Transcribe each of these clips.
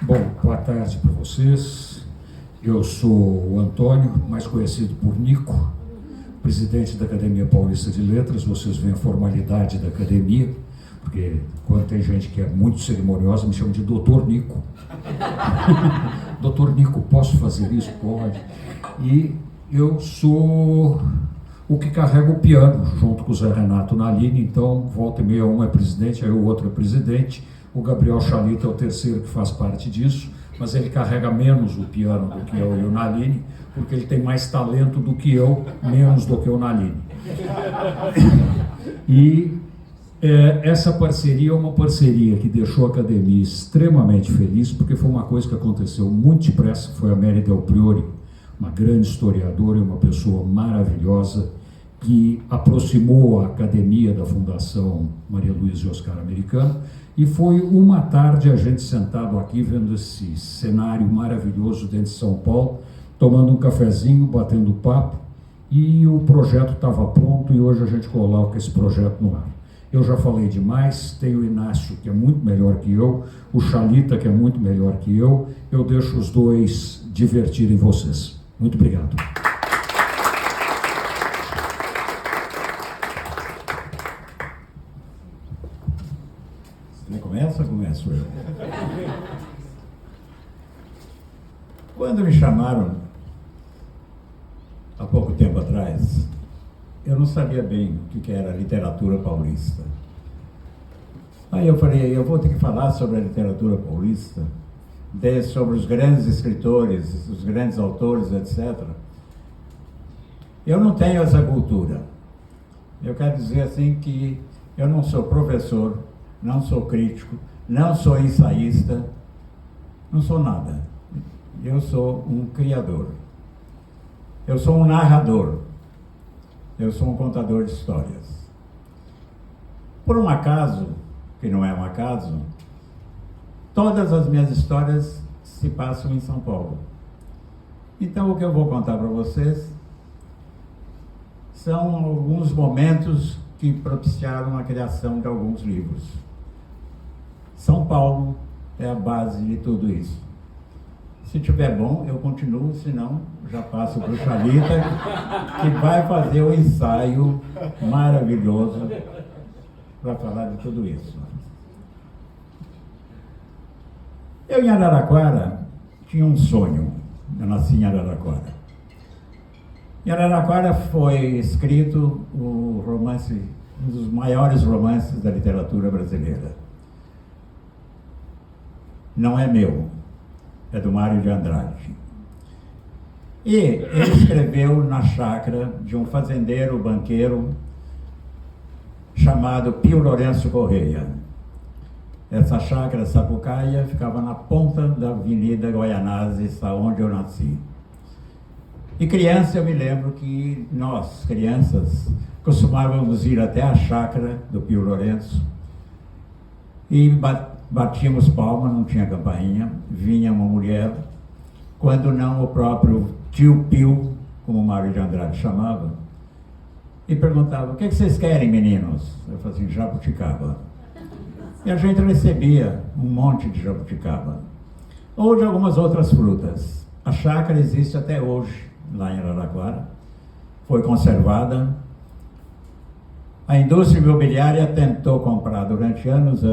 Bom, boa tarde para vocês. Eu sou o Antônio, mais conhecido por Nico, presidente da Academia Paulista de Letras. Vocês veem a formalidade da academia, porque quando tem gente que é muito cerimoniosa, me chama de Doutor Nico. Doutor Nico, posso fazer isso? Pode. E eu sou o que carrega o piano, junto com o Zé Renato Nalini. Então, volta e meia, um é presidente, aí o outro é presidente. O Gabriel Chalita é o terceiro que faz parte disso, mas ele carrega menos o piano do que eu e o Nalini, porque ele tem mais talento do que eu, menos do que o Nalini. E essa parceria é uma parceria que deixou a academia extremamente feliz, porque foi uma coisa que aconteceu muito depressa. Foi a Mary Del Priore, uma grande historiadora e uma pessoa maravilhosa, que aproximou a academia da Fundação Maria Luísa e Oscar Americano. E foi uma tarde a gente sentado aqui vendo esse cenário maravilhoso dentro de São Paulo, tomando um cafezinho, batendo papo, e o projeto estava pronto e hoje a gente coloca esse projeto no ar. Eu já falei demais, tem o Inácio, que é muito melhor que eu, o Chalita, que é muito melhor que eu deixo os dois divertirem vocês. Muito obrigado. Começo eu. Quando me chamaram, há pouco tempo atrás, eu não sabia bem o que era literatura paulista. Aí eu falei, eu vou ter que falar sobre a literatura paulista, sobre os grandes escritores, os grandes autores, etc. Eu não tenho essa cultura. Eu quero dizer assim que eu não sou professor, não sou crítico, não sou ensaísta, não sou nada. Eu sou um criador. Eu sou um narrador. Eu sou um contador de histórias. Por um acaso, que não é um acaso, todas as minhas histórias se passam em São Paulo. Então, o que eu vou contar para vocês são alguns momentos que propiciaram a criação de alguns livros. São Paulo é a base de tudo isso. Se tiver bom, eu continuo, senão já passo para o Chalita, que vai fazer um ensaio maravilhoso para falar de tudo isso. Eu, em Araraquara, tinha um sonho. Eu nasci em Araraquara. Em Araraquara foi escrito o romance, um dos maiores romances da literatura brasileira. Não é meu, é do Mário de Andrade. E ele escreveu na chácara de um fazendeiro banqueiro chamado Pio Lourenço Correia. Essa chácara Sapucaia ficava na ponta da Avenida Guaianazes, onde eu nasci. E criança, eu me lembro que nós, crianças, costumávamos ir até a chácara do Pio Lourenço e batíamos palma, não tinha campainha, vinha uma mulher, quando não o próprio tio Pio, como o Mário de Andrade chamava, e perguntava, o que vocês querem, meninos? Eu falei assim, jabuticaba. E a gente recebia um monte de jabuticaba, ou de algumas outras frutas. A chácara existe até hoje, lá em Araraquara, foi conservada. A indústria imobiliária tentou comprar durante anos,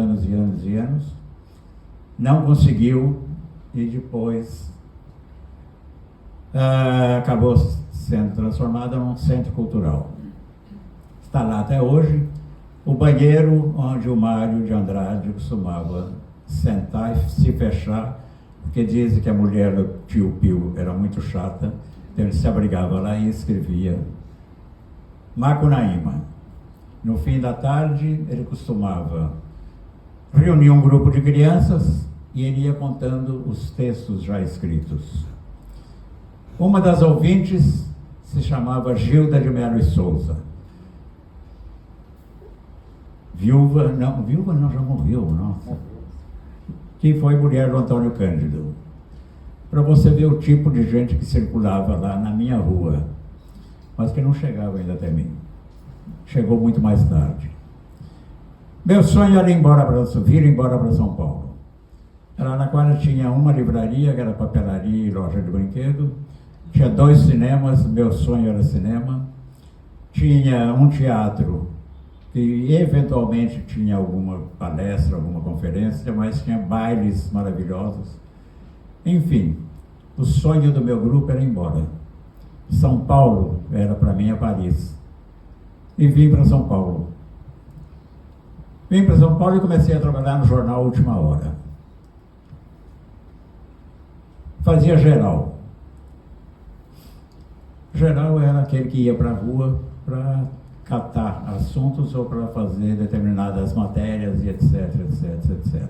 não conseguiu e depois acabou sendo transformada num centro cultural. Está lá até hoje o banheiro onde o Mário de Andrade costumava sentar e se fechar, porque dizem que a mulher do tio Pio era muito chata, então ele se abrigava lá e escrevia Macunaíma. No fim da tarde, ele costumava reunir um grupo de crianças e ele ia contando os textos já escritos. Uma das ouvintes se chamava Gilda de Melo e Souza. Viúva não, já morreu, nossa. Que foi mulher do Antônio Cândido. Para você ver o tipo de gente que circulava lá na minha rua, mas que não chegava ainda até mim. Chegou muito mais tarde. Meu sonho era vir embora para São Paulo. Araraquara tinha uma livraria, que era papelaria e loja de brinquedo. Tinha 2 cinemas, meu sonho era cinema. Tinha um teatro, que eventualmente tinha alguma palestra, alguma conferência, mas tinha bailes maravilhosos. Enfim, o sonho do meu grupo era ir embora. São Paulo era para mim a Paris. E vim para São Paulo. Vim para São Paulo e comecei a trabalhar no jornal Última Hora. Fazia geral. Geral era aquele que ia para a rua para catar assuntos ou para fazer determinadas matérias e etc, etc, etc.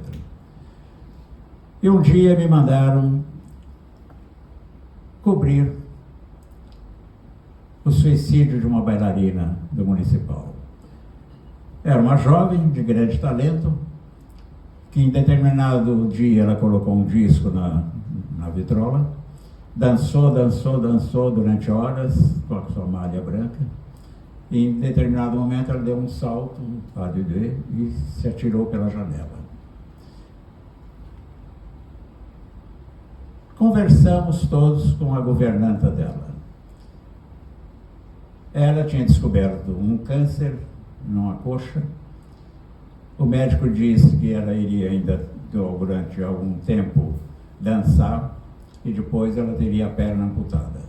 E um dia me mandaram cobrir o suicídio de uma bailarina do Municipal. Era uma jovem de grande talento, que em determinado dia ela colocou um disco na vitrola, dançou durante horas com a sua malha branca, e em determinado momento ela deu um salto, e se atirou pela janela. Conversamos todos com a governanta dela. Ela tinha descoberto um câncer numa coxa. O médico disse que ela iria ainda, durante algum tempo, dançar, e depois ela teria a perna amputada.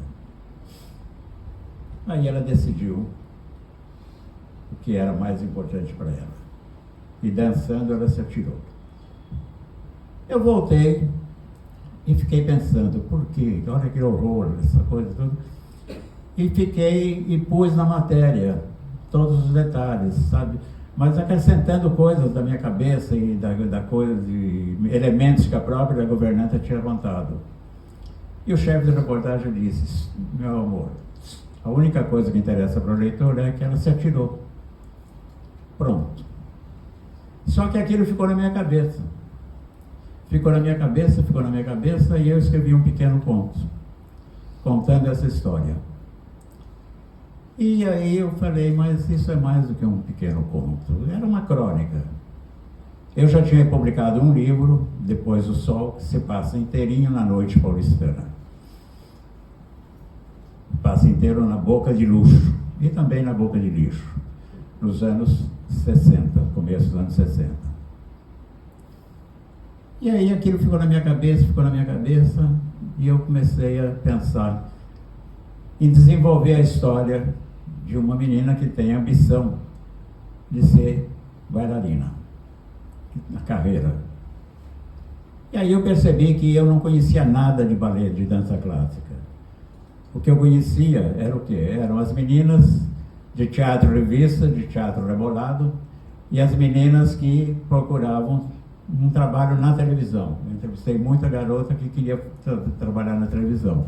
Aí ela decidiu o que era mais importante para ela. E dançando, ela se atirou. Eu voltei e fiquei pensando, por quê? Olha que horror, essa coisa toda. E pus na matéria todos os detalhes, sabe? Mas acrescentando coisas da minha cabeça e da coisa, de elementos que a própria governanta tinha levantado. E o chefe de reportagem disse, meu amor, a única coisa que interessa para o leitor é que ela se atirou. Pronto. Só que aquilo ficou na minha cabeça. Ficou na minha cabeça, e eu escrevi um pequeno conto, contando essa história. E aí eu falei, mas isso é mais do que um pequeno conto, era uma crônica. Eu já tinha publicado um livro, Depois do Sol, que se passa inteirinho na noite paulistana. Passa inteiro na Boca de Luxo e também na Boca de Lixo, nos anos 60, começo dos anos 60. E aí aquilo ficou na minha cabeça, e eu comecei a pensar em desenvolver a história de uma menina que tem a ambição de ser bailarina, na carreira. E aí eu percebi que eu não conhecia nada de balé, de dança clássica. O que eu conhecia era o quê? Eram as meninas de teatro revista, de teatro rebolado, e as meninas que procuravam um trabalho na televisão. Eu entrevistei muita garota que queria trabalhar na televisão.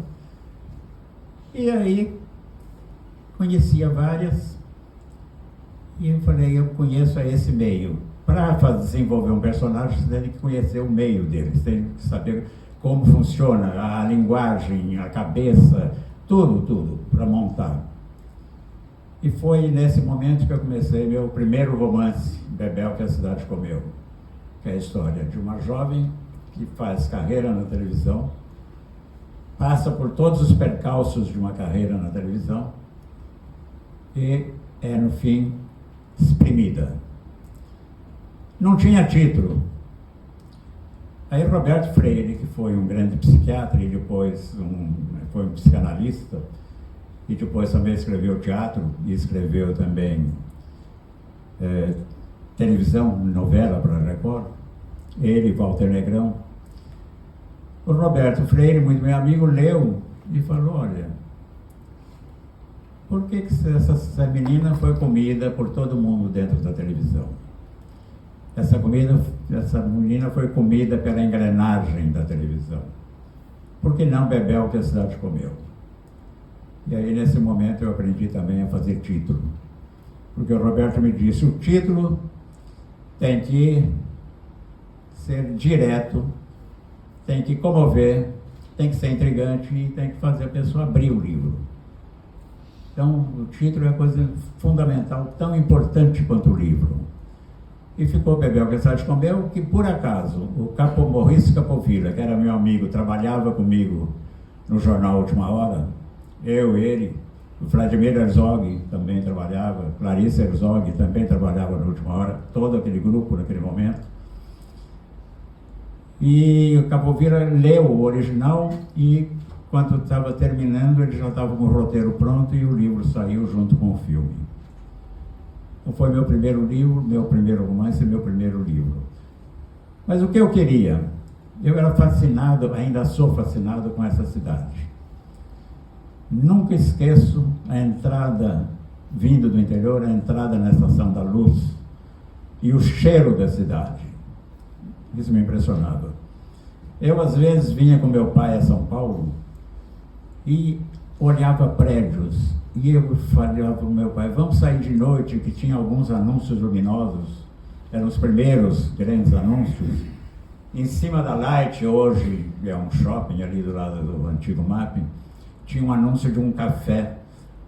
E aí, conhecia várias, e eu falei, eu conheço esse meio. Para desenvolver um personagem, você tem que conhecer o meio dele, você tem que saber como funciona a linguagem, a cabeça, tudo, para montar. E foi nesse momento que eu comecei meu primeiro romance, Bebel, que a cidade comeu, que é a história de uma jovem que faz carreira na televisão, passa por todos os percalços de uma carreira na televisão e é, no fim, exprimida. Não tinha título. Aí Roberto Freire, que foi um grande psiquiatra e depois foi um psicanalista, e depois também escreveu teatro e escreveu também televisão, novela para a Record, ele e Walter Negrão. O Roberto Freire, muito meu amigo, leu e falou, olha, por que essa menina foi comida por todo mundo dentro da televisão? Essa menina foi comida pela engrenagem da televisão. Por que não Bebel, que a cidade comeu? E aí, nesse momento, eu aprendi também a fazer título. Porque o Roberto me disse, o título tem que ser direto, tem que comover, tem que ser intrigante e tem que fazer a pessoa abrir o livro. Então, o título é a coisa fundamental, tão importante quanto o livro. e ficou bebendo questão de comer, que por acaso o Maurício Capovilla, que era meu amigo, trabalhava comigo no jornal Última Hora, ele, o Vladimir Herzog também trabalhava, Clarice Herzog também trabalhava na Última Hora, todo aquele grupo naquele momento. E o Capovilla leu o original e, quando estava terminando, ele já estava com o roteiro pronto e o livro saiu junto com o filme. Então foi meu primeiro livro, meu primeiro romance e meu primeiro livro. Mas o que eu queria? Eu era fascinado, ainda sou fascinado com essa cidade. Nunca esqueço a entrada, vindo do interior, a entrada na Estação da Luz e o cheiro da cidade. Isso me impressionava. Eu, às vezes, vinha com meu pai a São Paulo e olhava prédios. E eu falava para o meu pai, vamos sair de noite, que tinha alguns anúncios luminosos. Eram os primeiros grandes anúncios. Em cima da Light, hoje é um shopping ali do lado do antigo Mapping, tinha um anúncio de um café.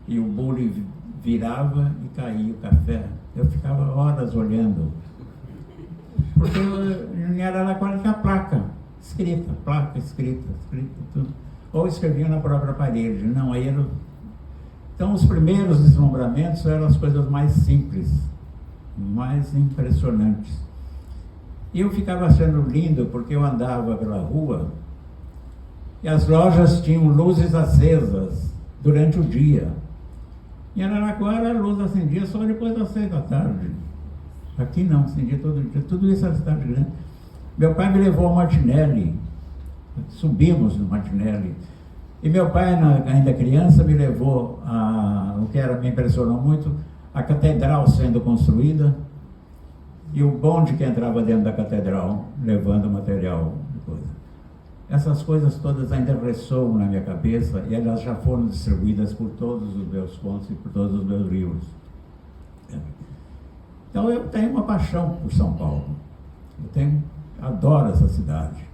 E o bule virava e caía o café. Eu ficava horas olhando. Porque não era lá qual era a placa escrita, tudo. Ou escreviam na própria parede. Não, aí era... Então, os primeiros deslumbramentos eram as coisas mais simples, mais impressionantes. E eu ficava achando lindo, porque eu andava pela rua e as lojas tinham luzes acesas durante o dia. Em Araraquara, a luz acendia só depois das 6 da tarde. Aqui não, acendia todo dia. Tudo isso era cidade grande. Meu pai me levou ao Martinelli. Subimos no Martinelli. E meu pai, ainda criança, me levou o que me impressionou muito, a catedral sendo construída e o bonde que entrava dentro da catedral, levando material. Essas coisas todas ainda ressoam na minha cabeça e elas já foram distribuídas por todos os meus contos e por todos os meus livros. Então eu tenho uma paixão por São Paulo. Adoro essa cidade.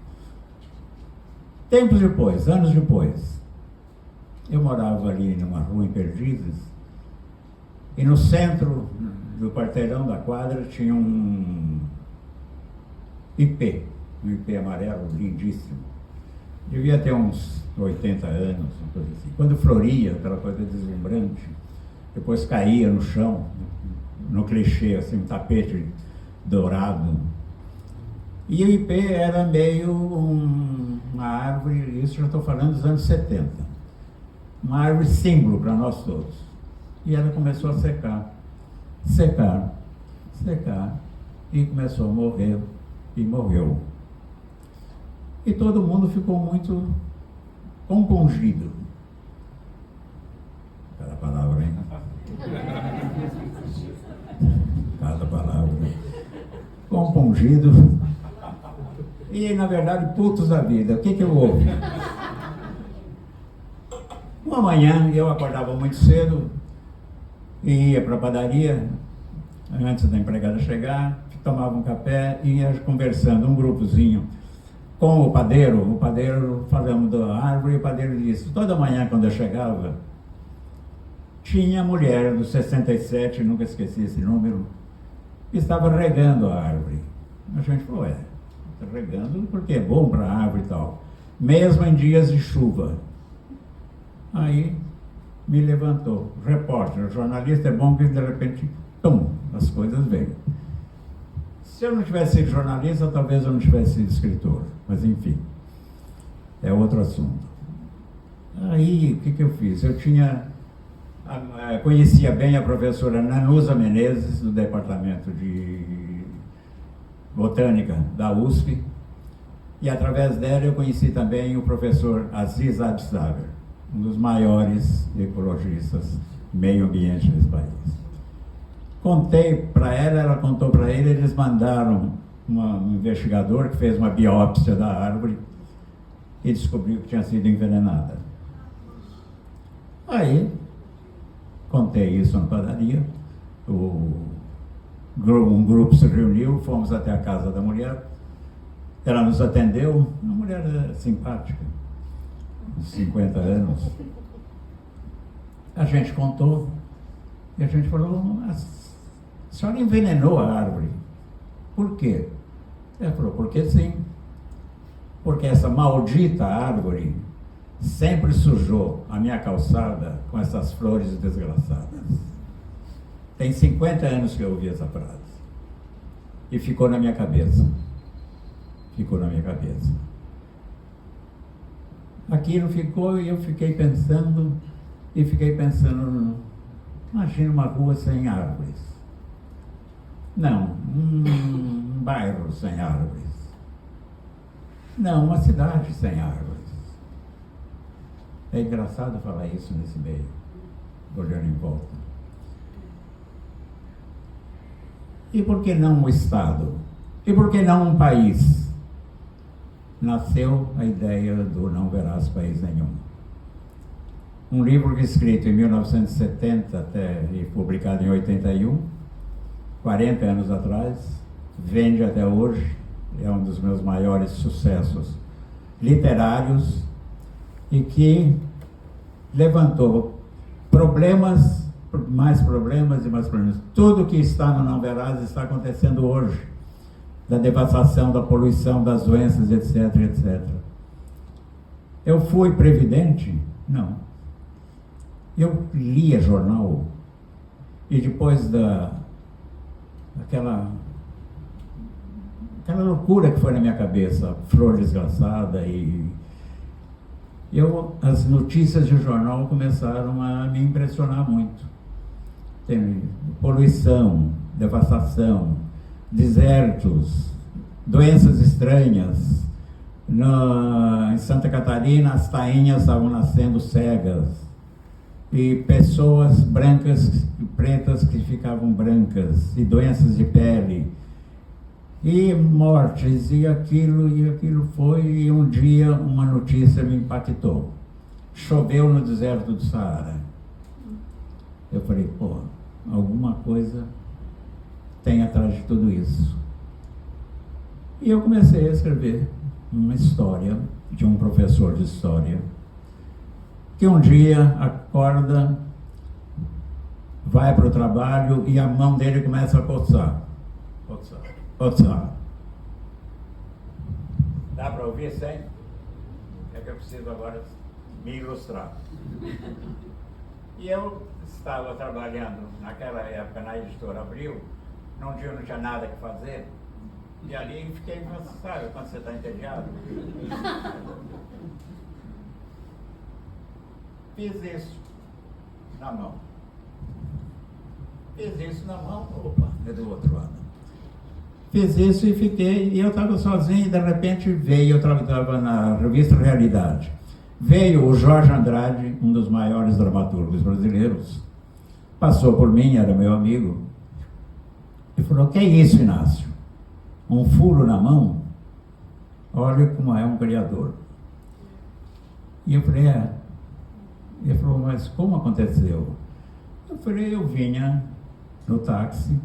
Tempos depois, anos depois, eu morava ali numa rua em Perdizes e no centro do quarteirão da quadra tinha um IP amarelo, lindíssimo. Devia ter uns 80 anos, uma coisa assim. Quando floria, aquela coisa deslumbrante, depois caía no chão, no clichê, assim, um tapete dourado. E o IP era meio uma árvore, isso já estou falando dos anos 70, uma árvore símbolo para nós todos. E ela começou a secar, e começou a morrer, e morreu. E todo mundo ficou muito compungido. Cada palavra, hein? Cada palavra. Compungido. E, na verdade, putos da vida. O que houve? Uma manhã, eu acordava muito cedo, e ia para a padaria, antes da empregada chegar, tomava um café e ia conversando, um grupozinho, com o padeiro falamos da árvore, e o padeiro disse, toda manhã quando eu chegava, tinha a mulher dos 67, nunca esqueci esse número, que estava regando a árvore. A gente falou, está regando porque é bom para a árvore e tal, mesmo em dias de chuva. Aí me levantou, repórter, jornalista é bom que de repente, as coisas vêm. Se eu não tivesse sido jornalista, talvez eu não tivesse sido escritor, mas enfim, é outro assunto. Aí, o que eu fiz? Eu conhecia bem a professora Nanusa Menezes, do Departamento de Botânica da USP, e através dela eu conheci também o professor Aziz Absaber, um dos maiores ecologistas meio ambiente desse país. Contei para ela contou para ele, eles mandaram um investigador que fez uma biópsia da árvore e descobriu que tinha sido envenenada. Aí, contei isso na padaria, um grupo se reuniu, fomos até a casa da mulher, ela nos atendeu, uma mulher simpática, uns 50 anos. A gente contou e a gente falou, a senhora envenenou a árvore. por quê? Ele falou, porque sim. Porque essa maldita árvore sempre sujou a minha calçada com essas flores desgraçadas. Tem 50 anos que eu ouvi essa frase. E ficou na minha cabeça. Ficou na minha cabeça. Aquilo ficou e eu fiquei pensando, imagina uma rua sem árvores. Não, um bairro sem árvores. Não, uma cidade sem árvores. É engraçado falar isso nesse meio, olhando em volta. E por que não um Estado? E por que não um país? Nasceu a ideia do Não Verás País Nenhum. Um livro escrito em 1970 até, e publicado em 81, 40 anos atrás, vende até hoje, é um dos meus maiores sucessos literários e que levantou problemas, mais problemas e mais problemas. Tudo que está no Não Verás está acontecendo hoje, da devastação, da poluição, das doenças, etc, etc. Eu fui previdente? Não. Eu lia jornal e depois aquela loucura que foi na minha cabeça, flor desgraçada as notícias de jornal começaram a me impressionar muito. Tem poluição, devastação, desertos, doenças estranhas. Em Santa Catarina, as tainhas estavam nascendo cegas. E pessoas brancas e pretas que ficavam brancas. E doenças de pele. E mortes, e aquilo foi, e um dia uma notícia me impactou. Choveu no deserto do Saara. Eu falei, pô, alguma coisa tem atrás de tudo isso. E eu comecei a escrever uma história de um professor de história, que um dia acorda, vai para o trabalho e a mão dele começa a coçar. Dá para ouvir sem? É que eu preciso agora me ilustrar. E eu estava trabalhando naquela época na editora Abril, não tinha nada que fazer, e ali fiquei, sabe, quando você está entediado? Fiz isso na mão. Opa, é do outro lado. Fiz isso e fiquei, e eu estava sozinho, e de repente veio, eu estava na revista Realidade, veio o Jorge Andrade, um dos maiores dramaturgos brasileiros, passou por mim, era meu amigo, e falou, que é isso, Inácio? Um furo na mão? Olha como é um criador. E eu falei, Ele falou, mas como aconteceu? Eu falei, eu vinha no táxi,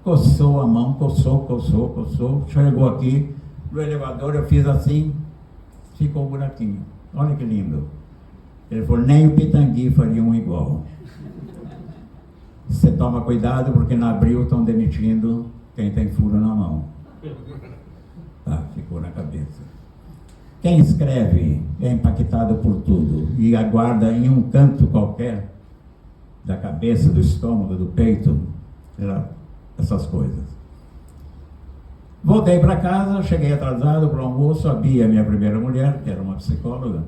coçou a mão, coçou, chegou aqui, no elevador eu fiz assim, ficou um buraquinho. Olha que lindo. Ele falou, nem o Pitangui faria um igual. Você toma cuidado porque na Abril estão demitindo quem tem furo na mão. Ficou na cabeça. Quem escreve é impactado por tudo e aguarda em um canto qualquer da cabeça, do estômago, do peito, essas coisas. Voltei para casa, cheguei atrasado para o almoço, a Bia, minha primeira mulher, que era uma psicóloga,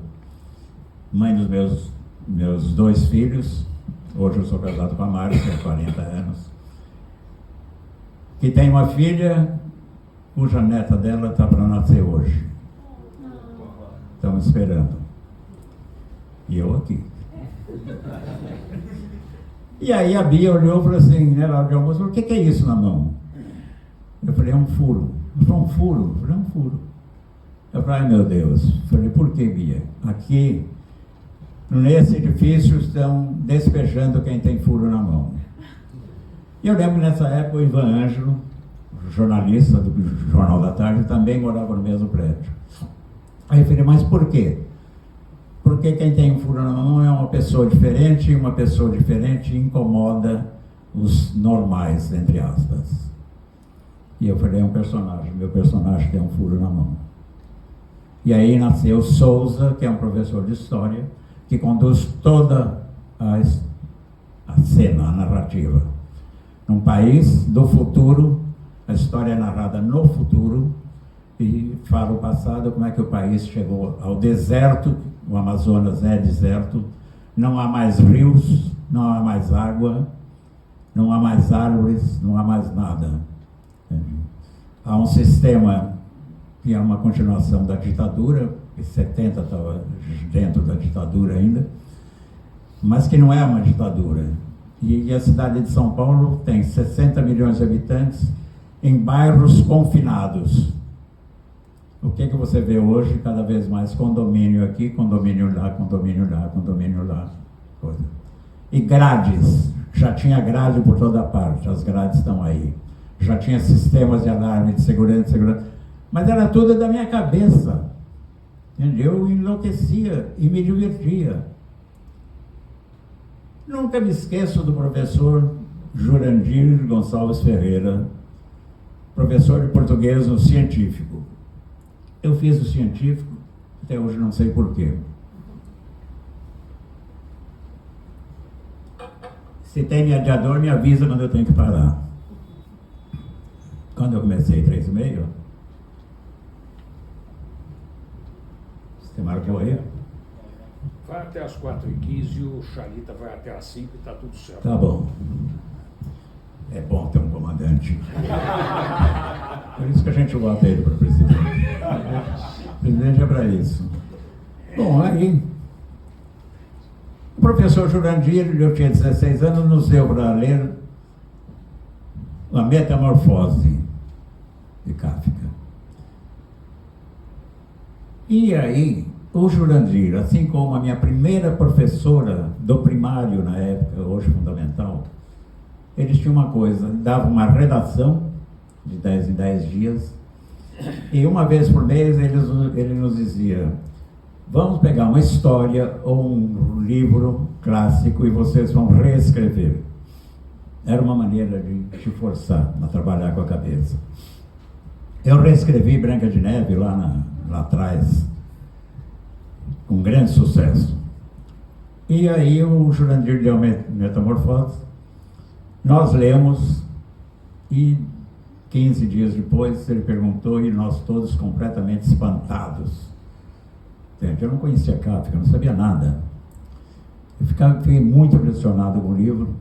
mãe dos meus 2 filhos, hoje eu sou casado com a Mari, que tem 40 anos, que tem uma filha cuja neta dela está para nascer hoje. Estamos esperando. E eu aqui. E aí a Bia olhou e falou assim, né, lá de almoço, falou, o que é isso na mão? Eu falei, é um furo. Eu falei, um furo? Eu falei, é um furo. Eu falei, ai meu Deus. Eu falei, por que, Bia? Aqui, nesse edifício, estão despejando quem tem furo na mão. E eu lembro que nessa época o Ivan Ângelo, jornalista do Jornal da Tarde, também morava no mesmo prédio. Aí eu falei, mas por quê? Porque quem tem um furo na mão é uma pessoa diferente, e uma pessoa diferente incomoda os normais, entre aspas. E eu falei, é um personagem, meu personagem tem um furo na mão. E aí nasceu Souza, que é um professor de história, que conduz toda a cena, a narrativa. Num país do futuro, a história é narrada no futuro, e fala o passado, como é que o país chegou ao deserto. O Amazonas é deserto, não há mais rios, não há mais água, não há mais árvores, não há mais nada. Há um sistema que é uma continuação da ditadura, em 70 estava dentro da ditadura ainda, mas que não é uma ditadura. E a cidade de São Paulo tem 60 milhões de habitantes em bairros confinados. O que você vê hoje? Cada vez mais condomínio aqui, condomínio lá, condomínio lá, condomínio lá. Coisa. E grades. Já tinha grade por toda parte, as grades estão aí. Já tinha sistemas de alarme, de segurança. Mas era tudo da minha cabeça. Eu enlouquecia e me divertia. Nunca me esqueço do professor Jurandir Gonçalves Ferreira, professor de português no científico. Eu fiz o científico, até hoje não sei porquê. Se tem mediador, me avisa quando eu tenho que parar. Quando eu comecei 3h30, você marcou aí? Vai até as 4h15 e o Chalita vai até as 5 e está tudo certo. Tá bom. É bom ter um comandante. Por isso que a gente vota ele para presidente. O presidente é para isso. Bom, aí, o professor Jurandir, eu tinha 16 anos, nos deu para ler A Metamorfose de Kafka. E aí, o Jurandir, assim como a minha primeira professora do primário na época, hoje fundamental, eles tinham uma coisa, davam uma redação de 10 em 10 dias, e uma vez por mês ele nos dizia, vamos pegar uma história ou um livro clássico e vocês vão reescrever. Era uma maneira de te forçar a trabalhar com a cabeça. Eu reescrevi Branca de Neve lá atrás, com grande sucesso. E aí o Jurandir deu Metamorfose, nós lemos e 15 dias depois ele perguntou e nós todos completamente espantados. Gente, eu não conhecia Kafka, eu não sabia nada. Eu fiquei muito impressionado com o livro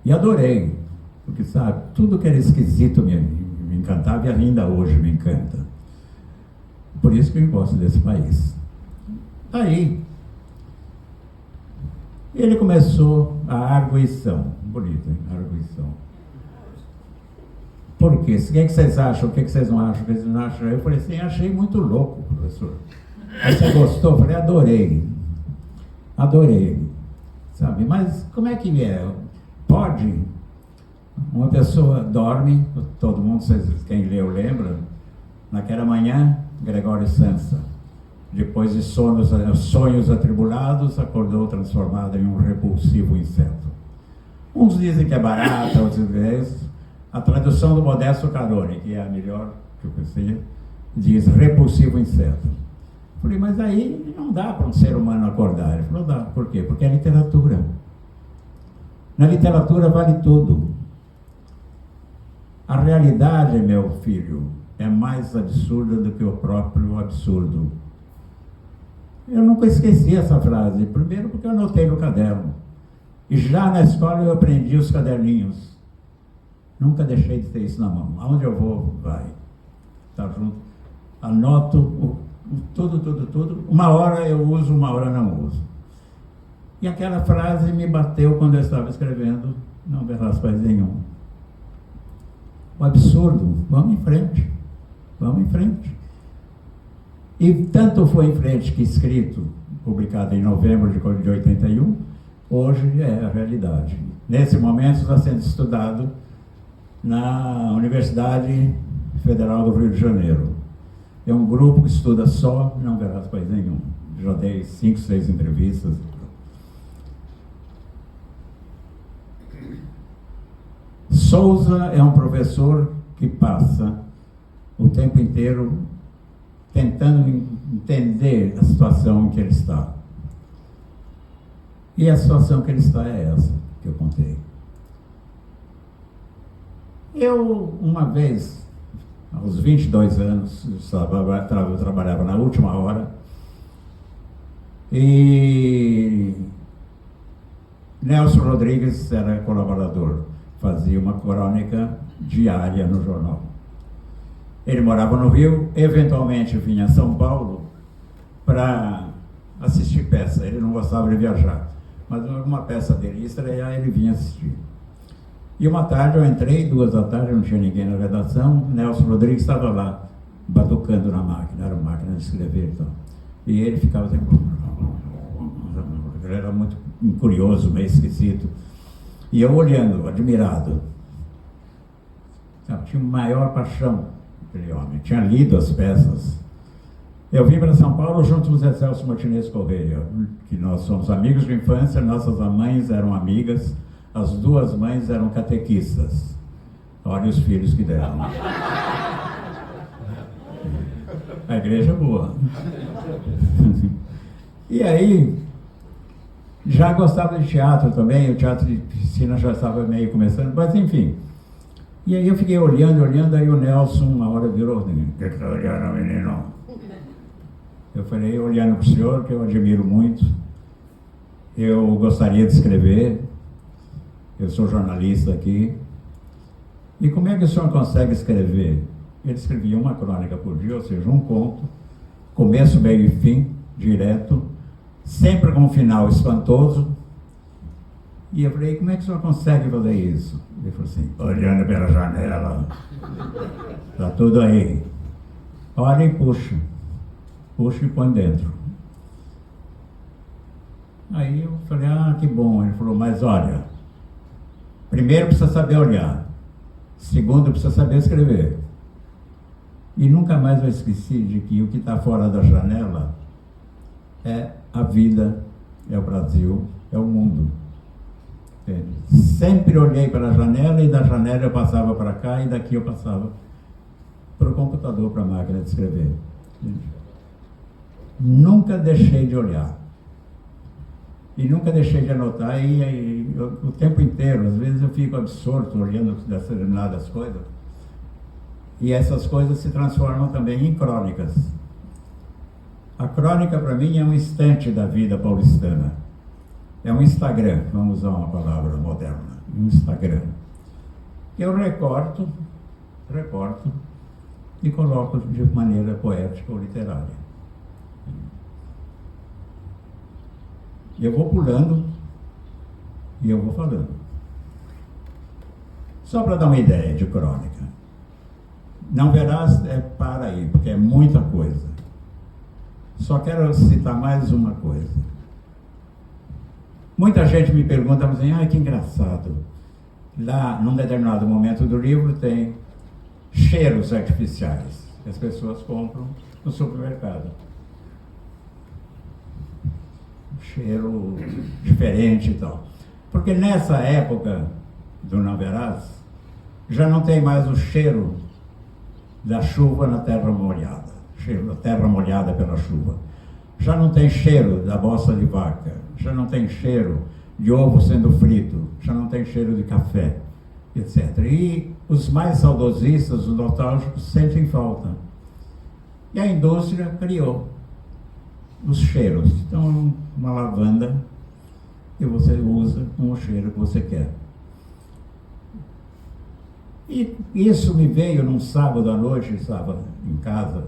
e adorei, porque sabe, tudo que era esquisito me encantava e ainda hoje me encanta. Por isso que eu gosto desse país. Aí, ele começou a arguição. Bonito, hein? Arguição. Por quê? O que vocês acham? O que vocês não acham? O que vocês não acham? Eu falei assim, achei muito louco, professor. Aí você gostou? Eu falei, adorei. Adorei. Sabe? Mas como é que é? Pode? Uma pessoa dorme, todo mundo, quem leu lembra, naquela manhã, Gregório Samsa, depois de sonhos atribulados, acordou transformado em um repulsivo inseto. Uns dizem que é barata, outros dizem que é isso. A tradução do Modesto Carone, que é a melhor que eu conhecia, diz repulsivo inseto. Falei, mas aí não dá para um ser humano acordar. Ele falou, dá. Por quê? Porque é literatura. Na literatura vale tudo. A realidade, meu filho, é mais absurda do que o próprio absurdo. Eu nunca esqueci essa frase. Primeiro porque eu anotei no caderno. E já na escola eu aprendi os caderninhos. Nunca deixei de ter isso na mão. Aonde eu vou, vai. Tá junto. Anoto tudo. Uma hora eu uso, uma hora não uso. E aquela frase me bateu quando eu estava escrevendo Não Verás Paz Nenhum. O absurdo, vamos em frente. Vamos em frente. E tanto foi em frente que escrito, publicado em novembro de 81, hoje é a realidade. Nesse momento está sendo estudado na Universidade Federal do Rio de Janeiro. É um grupo que estuda só Não Verás Paz Nenhum. Já dei 5, 6 entrevistas. Souza é um professor que passa o tempo inteiro tentando entender a situação em que ele está. E a situação que ele está é essa que eu contei. Eu, uma vez, aos 22 anos, eu trabalhava na Última Hora, e Nelson Rodrigues era colaborador, fazia uma crônica diária no jornal. Ele morava no Rio, eventualmente vinha a São Paulo para assistir peça. Ele não gostava de viajar, mas uma peça dele ia estrear, ele vinha assistir. E uma tarde eu entrei, 2 da tarde, não tinha ninguém na redação, Nelson Rodrigues estava lá, batucando na máquina, era uma máquina de escrever e tal. E ele ficava assim, ele era muito curioso, meio esquisito. E eu olhando, admirado. Tinha maior paixão, aquele homem, tinha lido as peças. Eu vim para São Paulo junto com o Zé Celso Martinez Correia, que nós somos amigos de infância, nossas mães eram amigas, as 2 mães eram catequistas. Olha os filhos que deram. A igreja é boa. E aí, já gostava de teatro também, o teatro de piscina já estava meio começando, mas enfim. E aí eu fiquei olhando, aí o Nelson, uma hora virou, o que está olhando, menino? Eu falei, olhando para o senhor, que eu admiro muito, eu gostaria de escrever, eu sou jornalista aqui, e como é que o senhor consegue escrever? Ele escrevia uma crônica por dia, ou seja, um conto, começo, meio e fim, direto, sempre com um final espantoso. E eu falei, como é que o senhor consegue fazer isso? Ele falou assim, olhando pela janela, está tudo aí. Olha e puxa e põe dentro. Aí eu falei, que bom. Ele falou, mas olha, primeiro precisa saber olhar, segundo precisa saber escrever. E nunca mais eu esqueci de que o que está fora da janela é a vida, é o Brasil, é o mundo. Sempre olhei para a janela e da janela eu passava para cá e daqui eu passava para o computador, para a máquina de escrever. Nunca deixei de olhar. E nunca deixei de anotar o tempo inteiro. Às vezes eu fico absorto olhando determinadas coisas. E essas coisas se transformam também em crônicas. A crônica, para mim, é um instante da vida paulistana. É um Instagram, vamos usar uma palavra moderna, um Instagram. Eu recorto e coloco de maneira poética ou literária. Eu vou pulando e eu vou falando. Só para dar uma ideia de crônica. Não verás, para aí, porque é muita coisa. Só quero citar mais uma coisa. Muita gente me pergunta assim, que engraçado. Lá, num determinado momento do livro, tem cheiros artificiais que as pessoas compram no supermercado. Cheiro diferente e tal. Porque nessa época do Não Verás, já não tem mais o cheiro da chuva na terra molhada, cheiro da terra molhada pela chuva. Já não tem cheiro da bossa de vaca, já não tem cheiro de ovo sendo frito, já não tem cheiro de café, etc. E os mais saudosistas, os nostálgicos, sentem falta. E a indústria criou os cheiros. Então, uma lavanda que você usa com o cheiro que você quer. E isso me veio num sábado à noite, estava em casa,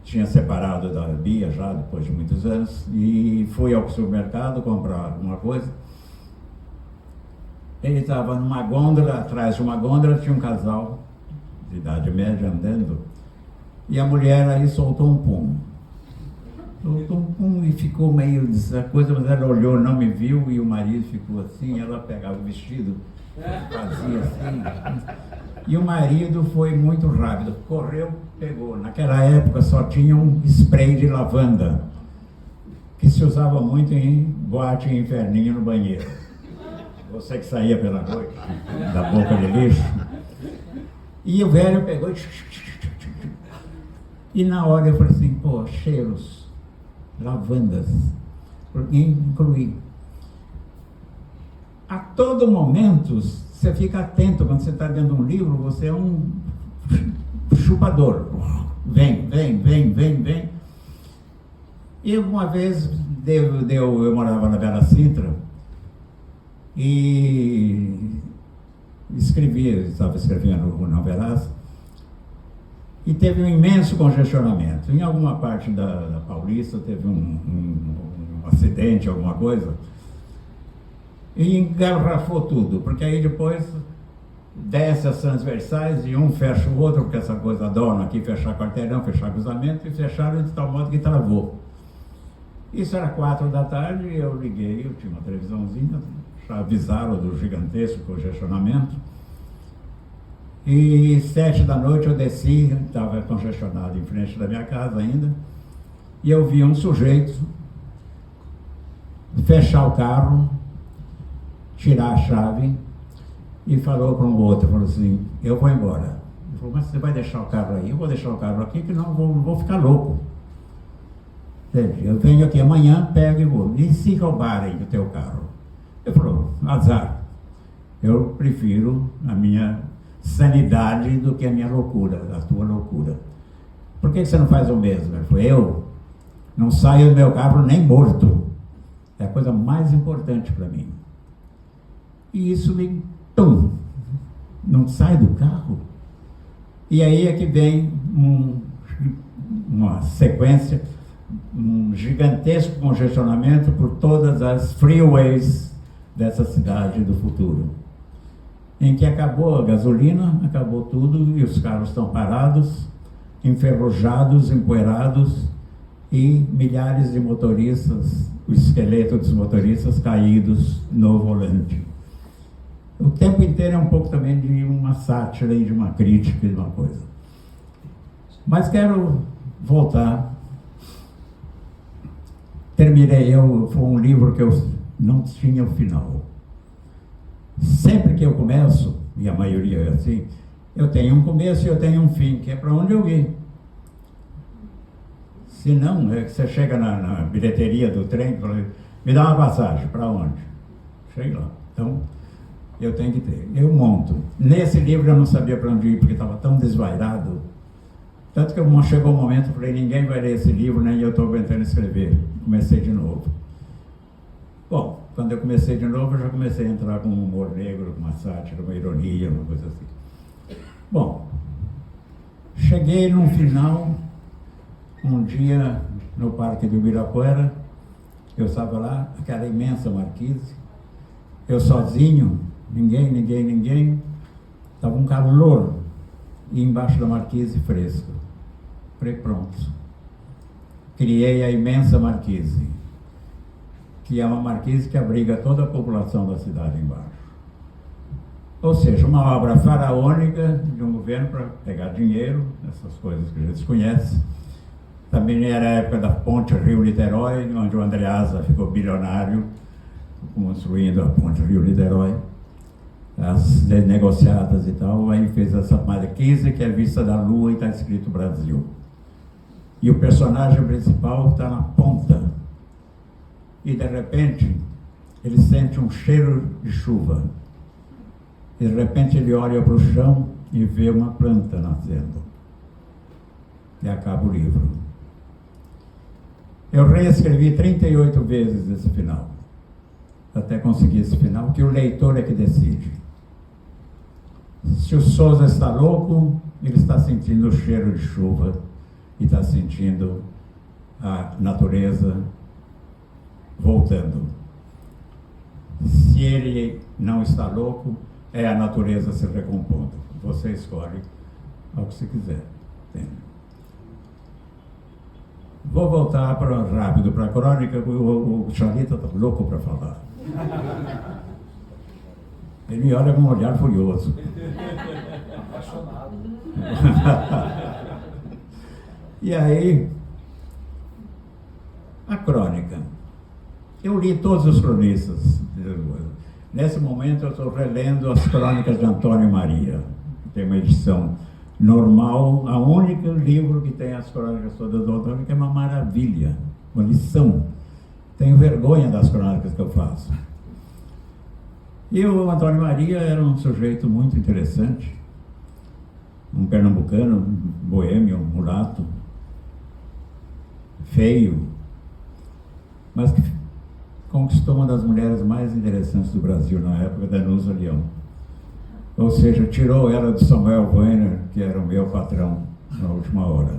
tinha separado da Bia já depois de muitos anos, e fui ao supermercado comprar alguma coisa. Ele estava numa gôndola, atrás de uma gôndola tinha um casal de idade média andando, e a mulher aí soltou um pum. Soltou um pum e ficou meio dessa coisa, mas ela olhou, não me viu, e o marido ficou assim, ela pegava o vestido, fazia assim. E o marido foi muito rápido, correu, pegou. Naquela época só tinha um spray de lavanda, que se usava muito em boate e inferninho no banheiro. Você que saía pela noite, da boca de lixo. E o velho pegou e na hora eu falei assim, pô, cheiros, lavandas, incluí. A todo momento, você fica atento, quando você está lendo um livro, você é um chupador. Vem. E uma vez, eu morava na Bela Sintra e estava escrevendo o Não Verás, e teve um imenso congestionamento. Em alguma parte da Paulista teve um acidente, alguma coisa, e engarrafou tudo, porque aí depois desce as transversais e um fecha o outro, porque essa coisa adorna aqui, fechar quarteirão, fechar cruzamento, e fecharam de tal modo que travou. Isso era 4 da tarde, eu liguei, eu tinha uma televisãozinha, já avisaram do gigantesco congestionamento, e 7 da noite eu desci, estava congestionado em frente da minha casa ainda, e eu vi um sujeito fechar o carro, tirar a chave, e falou para um outro, falou assim, eu vou embora. Ele falou, mas você vai deixar o carro aí? Eu vou deixar o carro aqui, que não vou ficar louco. Eu venho aqui amanhã, pego e vou. E se roubarem o teu carro? Ele falou, azar. Eu prefiro a minha sanidade do que a minha loucura, a tua loucura. Por que você não faz o mesmo? Ele falou, eu não saio do meu carro nem morto. É a coisa mais importante para mim. E isso me... não sai do carro. E aí é que vem uma sequência, um gigantesco congestionamento por todas as freeways dessa cidade do futuro, em que acabou a gasolina, acabou tudo, e os carros estão parados, enferrujados, empoeirados, e milhares de motoristas, o esqueleto dos motoristas caídos no volante. O tempo inteiro é um pouco também de uma sátira e de uma crítica e de uma coisa. Mas quero voltar. Terminei, foi um livro que eu não tinha o final. Sempre que eu começo, e a maioria é assim, eu tenho um começo e eu tenho um fim, que é para onde eu ir. Se não, é que você chega na bilheteria do trem e fala, me dá uma passagem, para onde? Chegue lá. Então, eu tenho que ter. Eu monto. Nesse livro eu não sabia para onde ir, porque estava tão desvairado. Tanto que chegou um momento, eu falei, ninguém vai ler esse livro, nem eu estou aguentando escrever. Comecei de novo. Bom, quando eu comecei de novo, eu já comecei a entrar com um humor negro, uma sátira, uma ironia, uma coisa assim. Bom, cheguei no final, um dia no Parque do Ibirapuera, eu estava lá, aquela imensa marquise, eu sozinho, ninguém, estava um calor, e embaixo da marquise fresco. Falei, pronto. Criei a imensa marquise, que é uma marquise que abriga toda a população da cidade embaixo. Ou seja, uma obra faraônica de um governo para pegar dinheiro, essas coisas que a gente conhece. Também era a época da ponte Rio-Niterói, onde o Andreasa ficou bilionário, construindo a ponte Rio-Niterói, as negociadas e tal. Aí fez essa marquise que é vista da lua e está escrito Brasil. E o personagem principal está na ponta. E de repente, ele sente um cheiro de chuva. E de repente ele olha para o chão e vê uma planta nascendo. E acaba o livro. Eu reescrevi 38 vezes esse final, até conseguir esse final, que o leitor é que decide. Se o Souza está louco, ele está sentindo o cheiro de chuva e está sentindo a natureza voltando. Se ele não está louco, é a natureza se recompondo. Você escolhe o que você quiser. Entende? Vou voltar rápido para a crônica, o Charlita está louco para falar. Ele me olha com um olhar furioso. Apaixonado. E aí, a crônica. Eu li todos os cronistas. Nesse momento eu estou relendo as crônicas de Antônio Maria. tem uma edição normal, a única livro que tem as crônicas todas do Antônio, que é uma maravilha, uma lição. Tenho vergonha das crônicas que eu faço. E o Antônio Maria era um sujeito muito interessante, um pernambucano, um boêmio, um mulato, feio, mas que conquistou uma das mulheres mais interessantes do Brasil na época, Danusa Leão. Ou seja, tirou ela de Samuel Weiner, que era o meu patrão na última hora.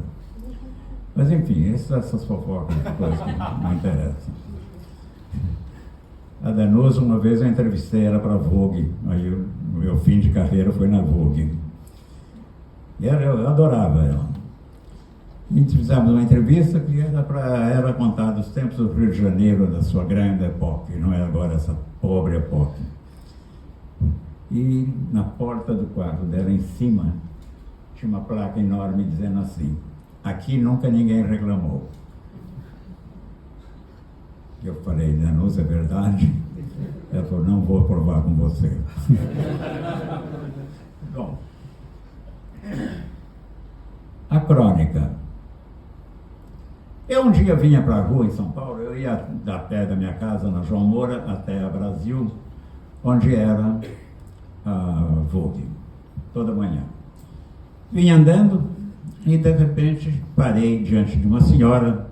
Mas enfim, essas fofocas, coisas que não interessam. A Danusa, uma vez eu entrevistei ela para a Vogue, aí o meu fim de carreira foi na Vogue. E eu adorava ela. E fizemos uma entrevista que era para ela contar dos tempos do Rio de Janeiro, da sua grande época, não é agora essa pobre época. E na porta do quarto dela, em cima, tinha uma placa enorme dizendo assim: aqui nunca ninguém reclamou. Eu falei: Danusa, é verdade? Ela falou: não vou provar com você. Bom, a crônica. Eu um dia vinha para a rua em São Paulo, eu ia da pé da minha casa, na João Moura, até a Brasil, onde era a Vogue, toda manhã. Vinha andando e, de repente, parei diante de uma senhora,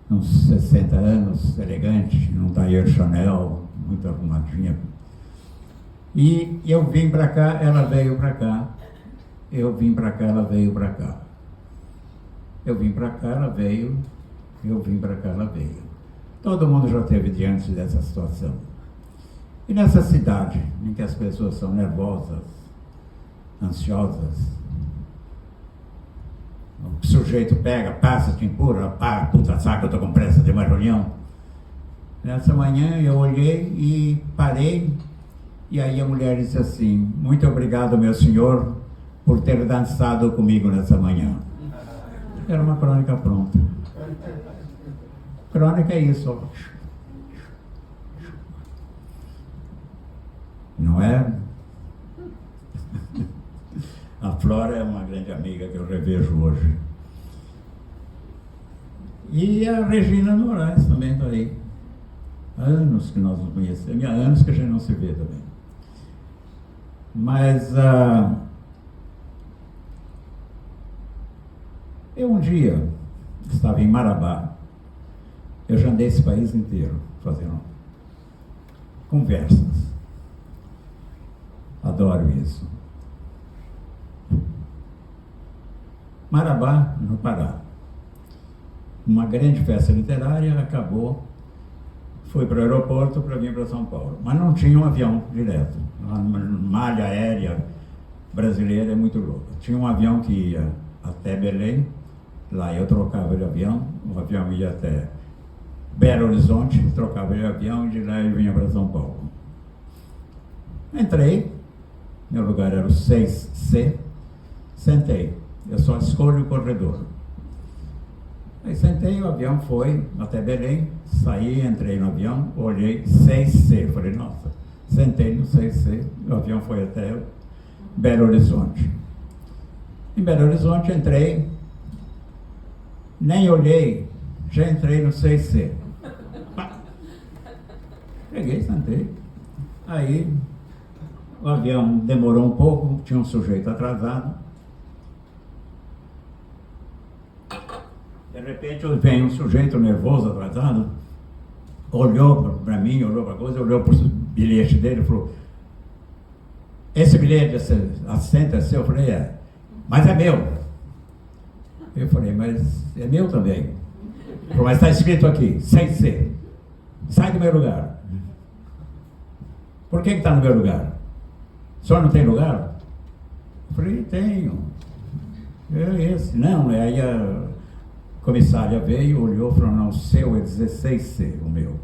uns 60 anos, elegante, num tailleur Chanel, muito arrumadinha. E eu vim para cá, ela veio para cá. Eu vim para cá, ela veio para cá. Eu vim para cá, ela veio. Eu vim para cá, ela veio. Todo mundo já esteve diante dessa situação. E nessa cidade, em que as pessoas são nervosas, ansiosas, o sujeito pega, passa, te empurra, pá, puta saco, eu estou com pressa de uma reunião. Nessa manhã eu olhei e parei, e aí a mulher disse assim: muito obrigado, meu senhor, por ter dançado comigo nessa manhã. Era uma crônica pronta. Crônica é isso, ó. Não é? A Flora é uma grande amiga que eu revejo hoje. E a Regina Moraes também está aí. Há anos que nós nos conhecemos, e há anos que a gente não se vê também. Mas eu um dia estava em Marabá. Eu já andei esse país inteiro fazendo conversas. Adoro isso. Marabá, no Pará. Uma grande festa literária acabou, fui para o aeroporto para vir para São Paulo. Mas não tinha um avião direto. A malha aérea brasileira é muito louca. Tinha um avião que ia até Belém, lá eu trocava de avião, o avião ia até Belo Horizonte, trocava de avião e de lá ele vinha para São Paulo. Entrei, meu lugar era o 6C, sentei, eu só escolho o corredor. Aí sentei, o avião foi até Belém, saí, entrei no avião, olhei 6C, falei, nossa, sentei no 6C, o avião foi até Belo Horizonte. Em Belo Horizonte entrei, nem olhei, já entrei no 6C. Peguei, sentei. Aí o avião demorou um pouco, tinha um sujeito atrasado. De repente vem um sujeito nervoso, atrasado, olhou para mim, olhou para a coisa, olhou para o bilhete dele e falou: esse bilhete, esse assento é seu? Eu falei: é, mas é meu. Eu falei: mas é meu também. Ele falou: mas está escrito aqui, 6C, sai do meu lugar. Por que está no meu lugar? O senhor não tem lugar? Eu falei: tenho. É esse. Não, aí a comissária veio, olhou e falou: não, o seu é 16C, o meu,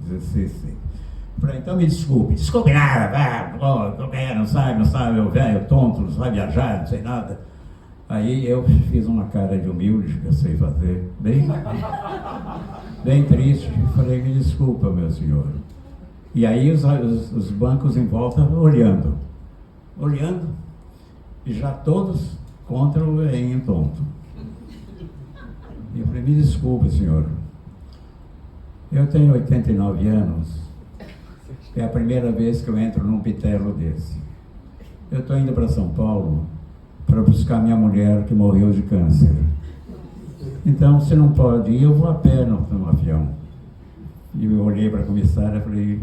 16C. Eu falei: então me desculpe. Desculpe nada, não sabe, meu velho, tonto, não sabe viajar, não sei nada. Aí eu fiz uma cara de humilde, que eu sei fazer, bem triste. Falei: me desculpa, meu senhor. E aí os bancos em volta olhando. e já todos contra o velhinho tonto. E eu falei, me desculpe, senhor, eu tenho 89 anos, é a primeira vez que eu entro num pitelo desse. Eu estou indo para São Paulo para buscar minha mulher que morreu de câncer. Então, se não pode ir, eu vou a pé no avião. E eu olhei para a comissária e falei,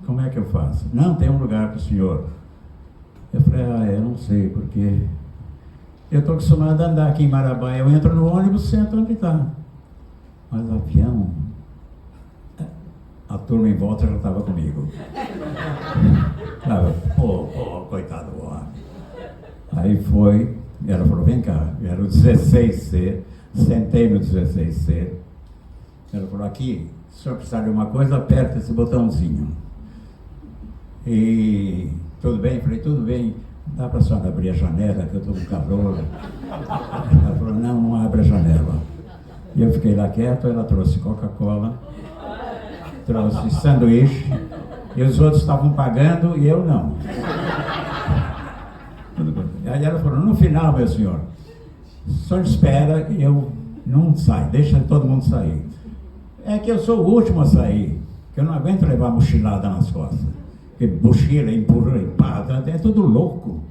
como é que eu faço? Não, tem um lugar para o senhor. Eu falei, eu não sei, porque eu estou acostumado a andar aqui em Marabá. Eu entro no ônibus, sento onde está. Mas o avião, a turma em volta já estava comigo. Coitado do homem. Aí foi, ela falou, vem cá, era o 16C, sentei no 16C. Ela falou, aqui, se o senhor precisar de uma coisa, aperta esse botãozinho. E tudo bem? Falei, tudo bem, dá para a senhora abrir a janela, que eu estou com calor. Ela falou, não abre a janela. E eu fiquei lá quieto, ela trouxe Coca-Cola, trouxe sanduíche, e os outros estavam pagando e eu não. Aí ela falou, no final, meu senhor, o senhor espera e eu não saio, deixa todo mundo sair. É que eu sou o último a sair, que eu não aguento levar mochilada nas costas. Porque mochila, empurra, é tudo louco.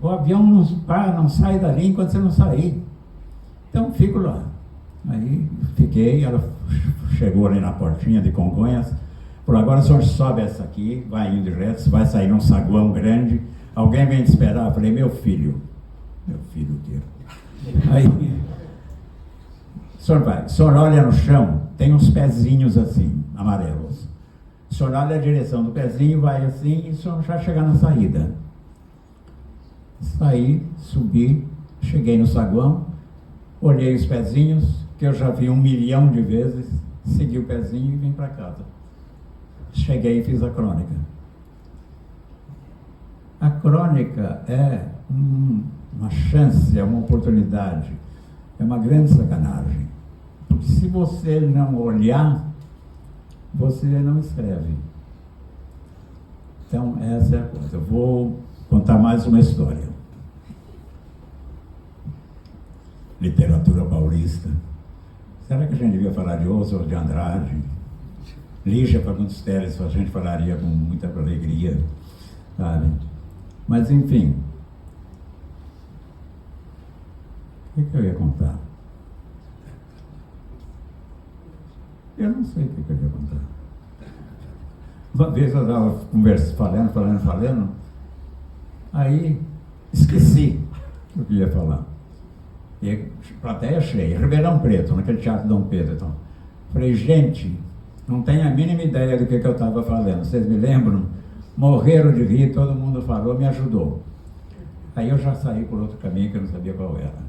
O avião não sai dali enquanto você não sair. Então fico lá. Aí fiquei, ela chegou ali na portinha de Congonhas, falou, agora o senhor sobe essa aqui, vai indo direto, vai sair num saguão grande, alguém vem te esperar. Eu falei, meu filho dele. Aí, o senhor olha no chão, tem uns pezinhos assim, amarelos. O senhor olha a direção do pezinho, vai assim, e o senhor já chegar na saída. Saí, subi, cheguei no saguão, olhei os pezinhos, que eu já vi 1 milhão de vezes, segui o pezinho e vim para casa. Cheguei e fiz a crônica. A crônica é uma chance, é uma oportunidade, é uma grande sacanagem. Porque se você não olhar, você não escreve. Então, essa é a coisa. Eu vou contar mais uma história. Literatura paulista. Será que a gente devia falar de Oswald de Andrade? Lígia Fagundes Telles, a gente falaria com muita alegria, sabe? Mas, enfim. O que eu ia contar? Eu não sei o que eu ia contar. Uma vez eu estava falando, aí esqueci o que ia falar. E a plateia cheia, Ribeirão Preto, naquele Teatro Dom Pedro. Então. Falei, gente, não tenho a mínima ideia do que eu estava falando. Vocês me lembram? Morreram de rir, todo mundo falou, me ajudou. Aí eu já saí por outro caminho que eu não sabia qual era.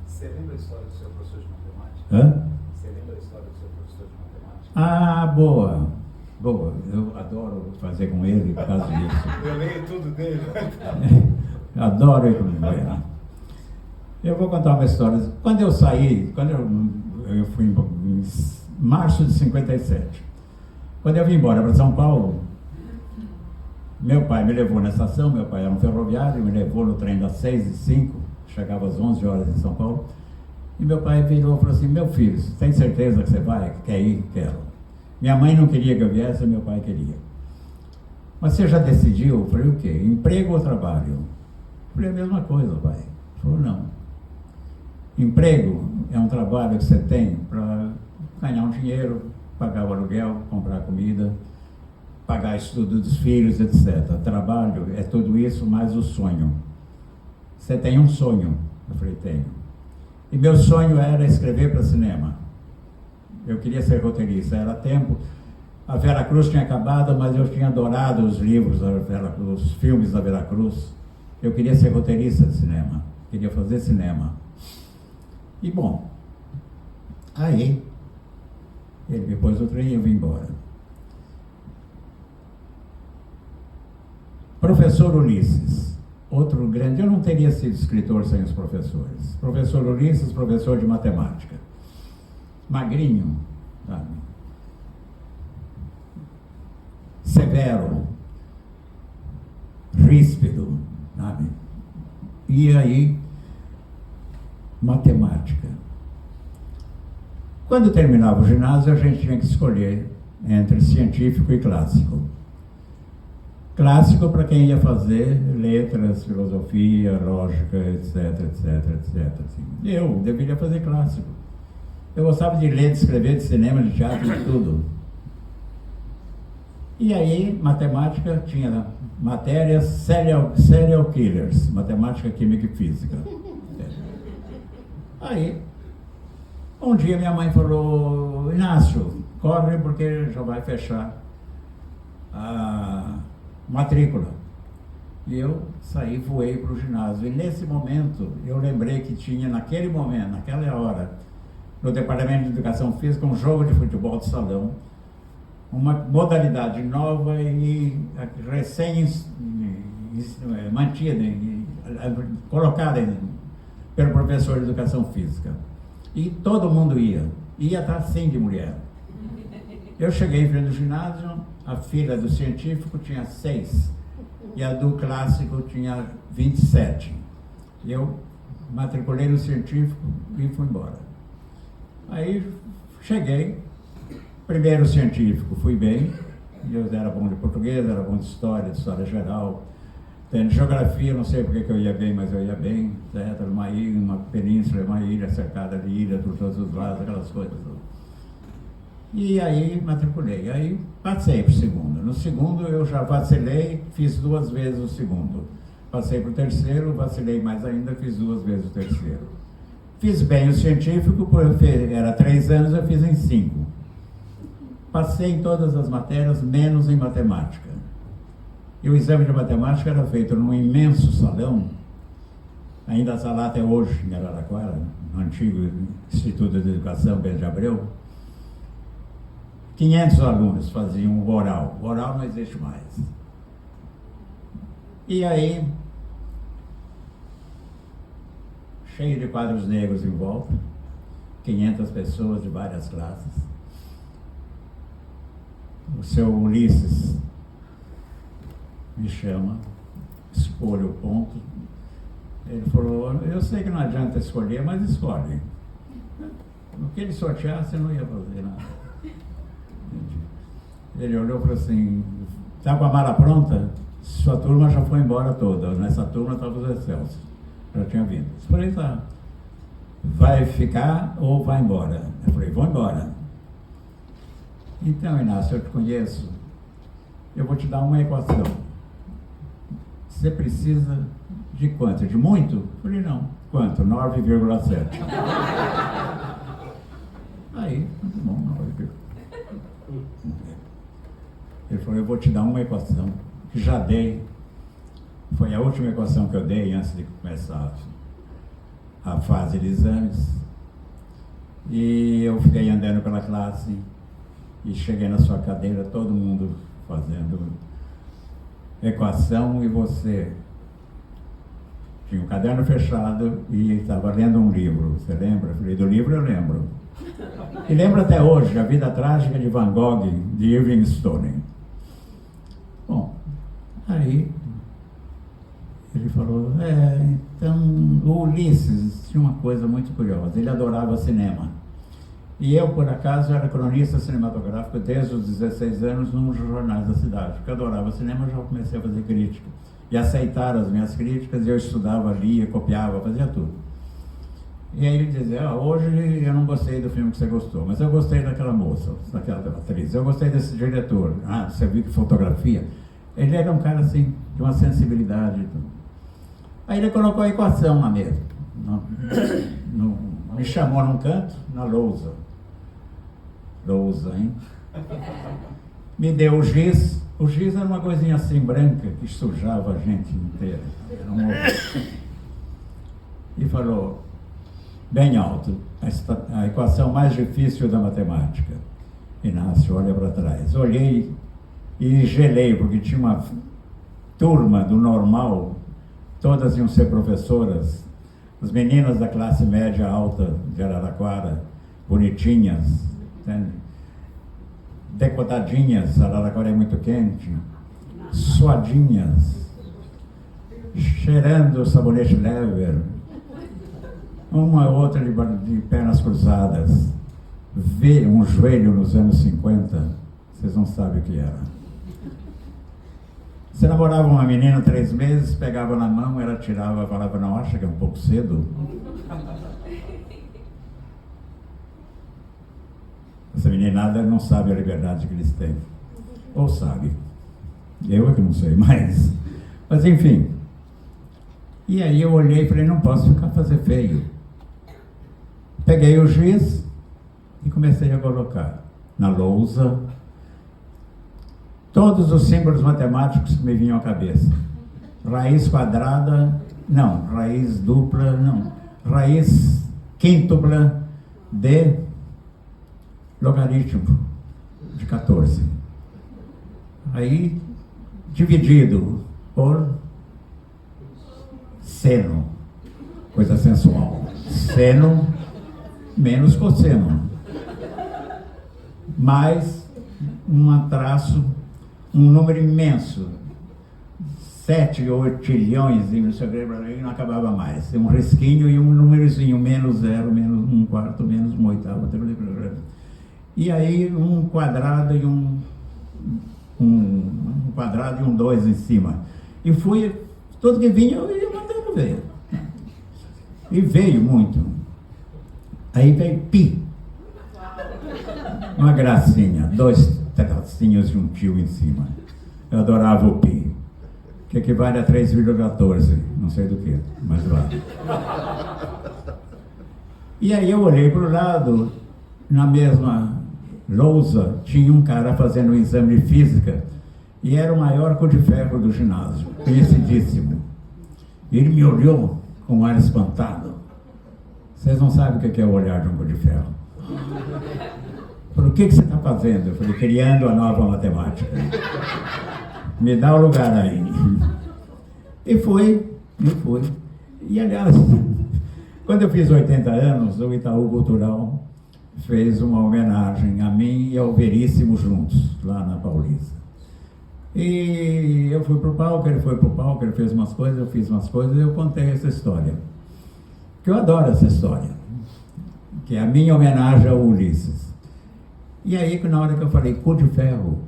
Você lembra a história do seu professor de matemática? Hã? Você lembra a história do seu professor de matemática? Ah, boa. Boa. Eu adoro fazer com ele por causa disso. Eu leio tudo dele. Adoro ir com ele. Eu vou contar uma história. Quando eu saí, eu fui em março de 57. Quando eu vim embora para São Paulo, meu pai me levou na estação, meu pai era um ferroviário, me levou no trem das 6h05, chegava às 11 horas em São Paulo, e meu pai virou e falou assim, meu filho, você tem certeza que você vai? Quer ir? Quero. Minha mãe não queria que eu viesse, meu pai queria. Mas você já decidiu? Eu falei, o quê? Emprego ou trabalho? Eu falei, a mesma coisa, pai. Ele falou, não. Emprego é um trabalho que você tem para ganhar um dinheiro, pagar o aluguel, comprar comida, pagar estudo dos filhos, etc. Trabalho é tudo isso, mais o sonho. Você tem um sonho? Eu falei, tenho. E meu sonho era escrever para cinema. Eu queria ser roteirista, era tempo. A Vera Cruz tinha acabado, mas eu tinha adorado os livros da Vera Cruz, os filmes da Vera Cruz. Eu queria ser roteirista de cinema, queria fazer cinema. E bom, aí ele me pôs o trem e eu vim embora. Professor Ulisses, outro grande, eu não teria sido escritor sem os professores. Professor Ulisses, professor de matemática. Magrinho, sabe? Severo, ríspido, sabe? E aí, matemática. Quando terminava o ginásio, a gente tinha que escolher entre científico e clássico. Clássico para quem ia fazer letras, filosofia, lógica, etc, etc, etc. Assim. Eu deveria fazer clássico. Eu gostava de ler, de escrever, de cinema, de teatro, de tudo. E aí, matemática tinha matérias serial killers, matemática, química e física. Aí, um dia minha mãe falou, Inácio, corre porque já vai fechar a matrícula. E eu saí, voei para o ginásio. E nesse momento, eu lembrei que tinha, naquele momento, naquela hora, no Departamento de Educação Física, um jogo de futebol de salão, uma modalidade nova e mantida, colocada pelo professor de Educação Física. E todo mundo ia estar sim de mulher. Eu cheguei em frente do ginásio, a fila do científico tinha 6 e a do clássico tinha 27. Eu matriculei no científico e fui embora. Aí cheguei, primeiro científico, fui bem, eu era bom de português, era bom de história geral, de geografia, não sei porque que eu ia bem, mas eu ia bem, etc. Uma península, uma ilha cercada de ilhas por todos os lados, aquelas coisas. E aí matriculei, aí passei para o segundo. No segundo eu já vacilei, fiz 2 vezes o segundo. Passei para o terceiro, vacilei mais ainda, fiz 2 vezes o terceiro. Fiz bem o científico, era 3 anos, eu fiz em 5. Passei em todas as matérias, menos em matemática. E o exame de matemática era feito num imenso salão, ainda está lá até hoje, em Araraquara, no antigo Instituto de Educação Bento de Abreu. 500 alunos faziam o oral. O oral não existe mais. E aí, cheio de quadros negros em volta, 500 pessoas de várias classes. O seu Ulisses me chama, escolhe o ponto. Ele falou, eu sei que não adianta escolher, mas escolhe. No que ele sorteasse, eu não ia fazer nada. Ele olhou e falou assim, está com a mala pronta? Sua turma já foi embora toda. Nessa turma estava os Excelsos. Já tinha vindo. Eu falei, tá. Vai ficar ou vai embora? Eu falei, vou embora. Então, Inácio, eu te conheço. Eu vou te dar uma equação. Você precisa de quanto? De muito? Eu falei, não. Quanto? 9,7. Aí, muito bom, 9,7. Ele falou, eu vou te dar uma equação que já dei. Foi a última equação que eu dei antes de começar a fase de exames. E eu fiquei andando pela classe e cheguei na sua cadeira, todo mundo fazendo equação e você tinha um caderno fechado e estava lendo um livro. Você lembra? Eu falei, do livro eu lembro. E lembro até hoje, A Vida Trágica de Van Gogh, de Irving Stone. Bom, aí ele falou, então o Ulisses tinha uma coisa muito curiosa, ele adorava cinema. E eu, por acaso, era cronista cinematográfico desde os 16 anos nos jornais da cidade. Porque eu adorava cinema, eu já comecei a fazer crítica. E aceitaram as minhas críticas, e eu estudava, lia, copiava, fazia tudo. E aí ele dizia, hoje eu não gostei do filme que você gostou, mas eu gostei daquela moça, daquela atriz, eu gostei desse diretor. Você viu que fotografia? Ele era um cara assim, de uma sensibilidade. Aí ele colocou a equação na mesa. Me chamou num canto, na lousa. Lousa, hein? Me deu o giz. O giz era uma coisinha assim branca que sujava a gente inteira. Era um horror. E falou, bem alto, a equação mais difícil da matemática. Inácio, olha para trás. Olhei e gelei, porque tinha uma turma do normal, todas iam ser professoras, as meninas da classe média alta de Araraquara, bonitinhas, entende? Decotadinhas, Araraquara é muito quente, suadinhas. cheirando sabonete Lever, uma outra de pernas cruzadas, vê um joelho nos anos 50, vocês não sabem o que era. Você namorava uma menina 3 meses, pegava na mão, ela tirava, falava, não, acha que é um pouco cedo? Essa meninada não sabe a liberdade que eles têm. Ou sabe. Eu é que não sei mais. Mas enfim. E aí eu olhei e falei, não posso ficar fazer feio. Peguei o giz e comecei a colocar na lousa todos os símbolos matemáticos que me vinham à cabeça. Raiz quadrada, não. Raiz dupla, não. Raiz quíntupla de logaritmo de 14. Aí, dividido por seno, coisa sensual. Seno menos cosseno. Mais um traço, um número imenso. 7 ou 8 trilhões, e não acabava mais. Um risquinho e um númerozinho, menos 0, menos 1/4, menos 1/8. E aí um quadrado e um quadrado e um 2 em cima. E fui, tudo que vinha eu ia mandando ver. E veio muito. Aí veio pi. Uma gracinha, 2 tracinhos de um tio em cima. Eu adorava o pi, que equivale a 3,14, não sei do que, mas lá. E aí eu olhei para o lado, na mesma lousa, tinha um cara fazendo um exame de física, e era o maior cu de ferro do ginásio, conhecidíssimo. Ele me olhou com um ar espantado. Vocês não sabem o que é o olhar de um cu de ferro. Falei, o que você está fazendo? Eu falei, criando a nova matemática. Me dá o lugar aí. E foi. E aliás, quando eu fiz 80 anos, o Itaú Cultural fez uma homenagem a mim e ao Veríssimo juntos, lá na Paulista. E eu fui pro palco, ele foi pro palco, ele fez umas coisas, eu fiz umas coisas, e eu contei essa história. Que eu adoro essa história, que é a minha homenagem ao Ulisses. E aí, na hora que eu falei cu de ferro,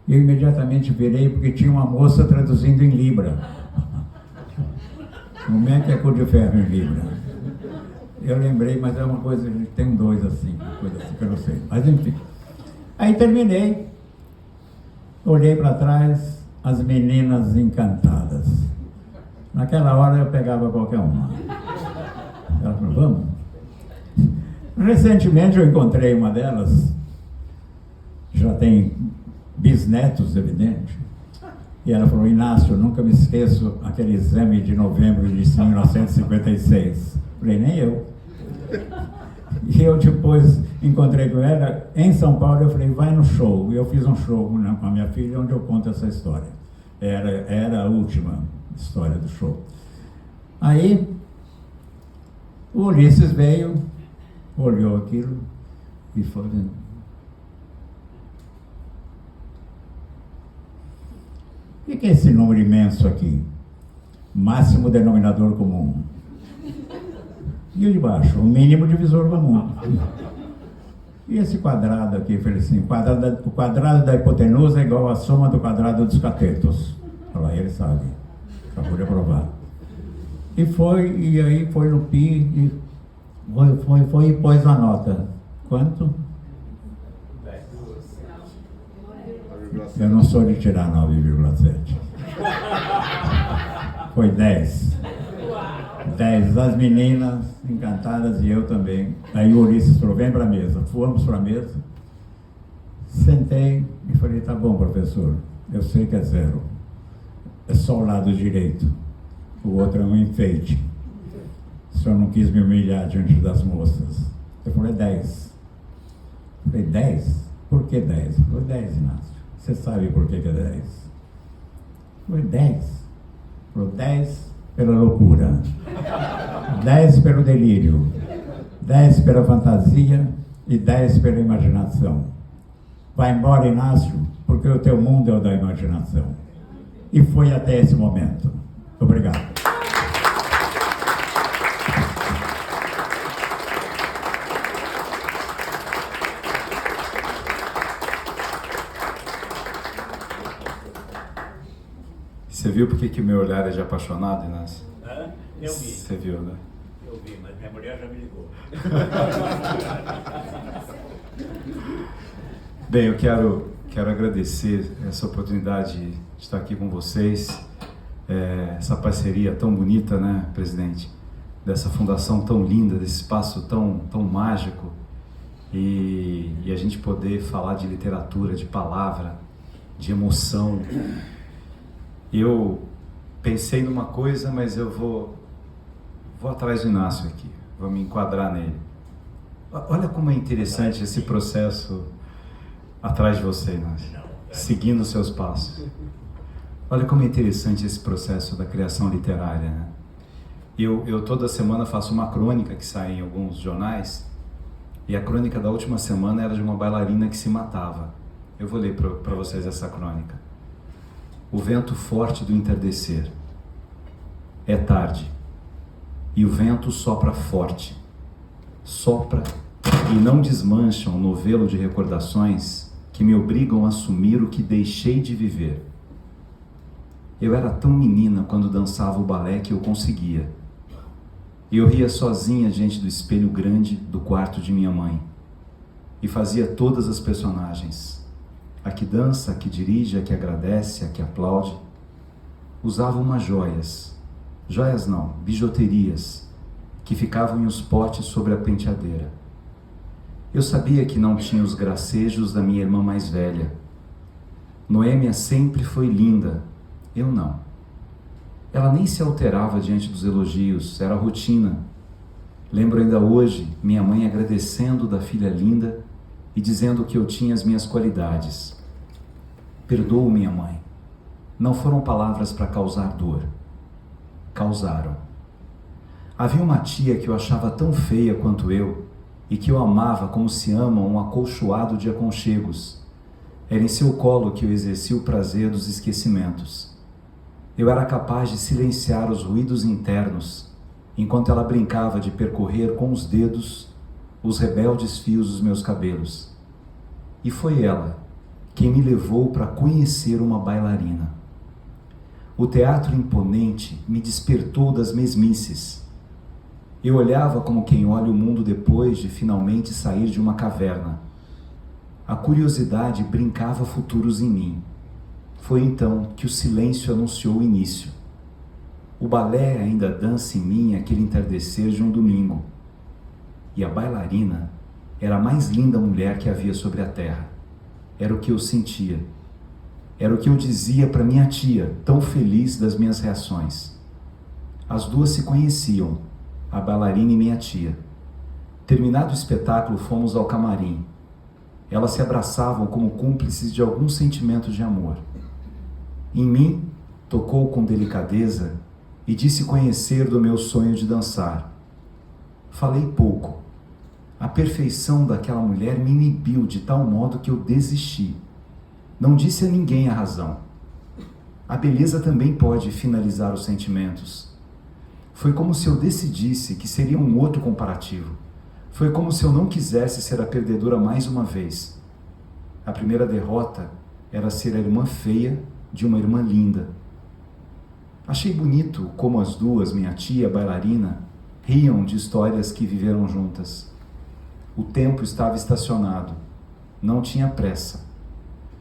eu imediatamente virei, porque tinha uma moça traduzindo em Libra. Como é que é cu de ferro em Libra? Eu lembrei, mas é uma coisa, tem um 2 assim, uma coisa assim que eu não sei. Mas enfim. Aí terminei, olhei para trás, as meninas encantadas. Naquela hora eu pegava qualquer uma. Ela falou, vamos. Recentemente eu encontrei uma delas, já tem bisnetos, evidente, e ela falou, Inácio, eu nunca me esqueço aquele exame de novembro de 1956. Falei, nem eu. E eu depois encontrei com ela em São Paulo, eu falei, vai no show. E eu fiz um show, né, com a minha filha, onde eu conto essa história. Era a última história do show. Aí, o Ulisses veio, olhou aquilo e falou, o que é esse número imenso aqui? Máximo denominador comum. E o de baixo? O mínimo divisor comum. E esse quadrado aqui? Eu falei assim, o quadrado da hipotenusa é igual à soma do quadrado dos catetos. Olha lá, ele sabe. Acabou de aprovar. E aí foi no pi, e foi e pôs a nota. Quanto? Eu não sou de tirar 9,7. Foi 10. 10. As meninas encantadas e eu também. Aí o Ulisses falou, vem para a mesa. Fomos para a mesa. Sentei e falei, tá bom, professor. Eu sei que é 0. É só o lado direito. O outro é um enfeite. O senhor não quis me humilhar diante das moças. Eu falei, 10. Eu falei, 10? Por que 10? Eu falei, 10, Inácio. Você sabe por que é 10? Foi 10. Foi 10 pela loucura, 10 pelo delírio, 10 pela fantasia e 10 pela imaginação. Vai embora, Inácio, porque o teu mundo é o da imaginação. E foi até esse momento. Obrigado. Você viu porque que meu olhar é de apaixonado, Inácio? Eu vi. Você viu, né? Eu vi, mas minha mulher já me ligou. Bem, eu quero agradecer essa oportunidade de estar aqui com vocês, essa parceria tão bonita, né, presidente? Dessa fundação tão linda, desse espaço tão mágico, e a gente poder falar de literatura, de palavra, de emoção. Eu pensei numa coisa, mas eu vou atrás do Inácio aqui, vou me enquadrar nele. Olha como é interessante esse processo atrás de você, Inácio, seguindo os seus passos. Olha como é interessante esse processo da criação literária, né? Eu toda semana faço uma crônica que sai em alguns jornais, e a crônica da última semana era de uma bailarina que se matava. Eu vou ler para vocês essa crônica. O vento forte do entardecer. É tarde, e o vento sopra forte. Sopra e não desmancha um novelo de recordações que me obrigam a assumir o que deixei de viver. Eu era tão menina quando dançava o balé que eu conseguia. E eu ria sozinha diante do espelho grande do quarto de minha mãe. E fazia todas as personagens. A que dança, a que dirige, a que agradece, a que aplaude. Usava umas joias não, bijuterias, que ficavam em os potes sobre a penteadeira. Eu sabia que não tinha os gracejos da minha irmã mais velha. Noêmia sempre foi linda, eu não. Ela nem se alterava diante dos elogios, era rotina. Lembro ainda hoje minha mãe agradecendo da filha linda e dizendo que eu tinha as minhas qualidades. Perdoo, minha mãe. Não foram palavras para causar dor. Causaram. Havia uma tia que eu achava tão feia quanto eu e que eu amava como se ama um acolchoado de aconchegos. Era em seu colo que eu exercia o prazer dos esquecimentos. Eu era capaz de silenciar os ruídos internos, enquanto ela brincava de percorrer com os dedos os rebeldes fios dos meus cabelos. E foi ela quem me levou para conhecer uma bailarina. O teatro imponente me despertou das mesmices. Eu olhava como quem olha o mundo depois de finalmente sair de uma caverna. A curiosidade brincava futuros em mim. Foi então que o silêncio anunciou o início. O balé ainda dança em mim aquele entardecer de um domingo. E a bailarina era a mais linda mulher que havia sobre a terra. Era o que eu sentia. Era o que eu dizia para minha tia, tão feliz das minhas reações. As duas se conheciam, a bailarina e minha tia. Terminado o espetáculo, fomos ao camarim. Elas se abraçavam como cúmplices de algum sentimento de amor. Em mim, tocou com delicadeza e disse conhecer do meu sonho de dançar. Falei pouco. A perfeição daquela mulher me inibiu de tal modo que eu desisti. Não disse a ninguém a razão. A beleza também pode finalizar os sentimentos. Foi como se eu decidisse que seria um outro comparativo. Foi como se eu não quisesse ser a perdedora mais uma vez. A primeira derrota era ser a irmã feia de uma irmã linda. Achei bonito como as duas, minha tia e a bailarina, riam de histórias que viveram juntas. O tempo estava estacionado. Não tinha pressa.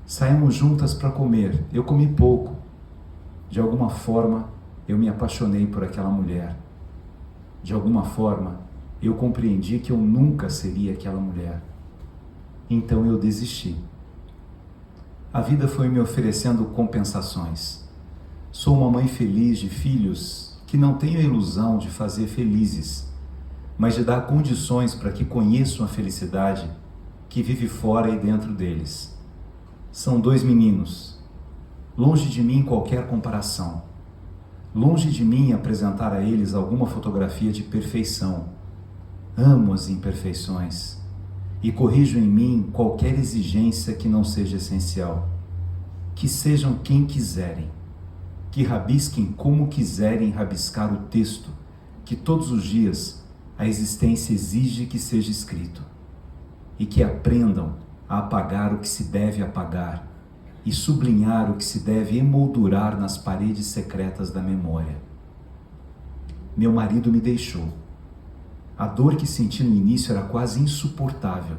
Saímos juntas para comer. Eu comi pouco. De alguma forma, eu me apaixonei por aquela mulher. De alguma forma, eu compreendi que eu nunca seria aquela mulher. Então eu desisti. A vida foi me oferecendo compensações. Sou uma mãe feliz de filhos que não tenho a ilusão de fazer felizes, mas de dar condições para que conheçam a felicidade que vive fora e dentro deles. São 2 meninos. Longe de mim qualquer comparação. Longe de mim apresentar a eles alguma fotografia de perfeição. Amo as imperfeições e corrijo em mim qualquer exigência que não seja essencial. Que sejam quem quiserem, que rabisquem como quiserem rabiscar o texto que todos os dias a existência exige que seja escrito, e que aprendam a apagar o que se deve apagar e sublinhar o que se deve emoldurar nas paredes secretas da memória. Meu marido me deixou. A dor que senti no início era quase insuportável.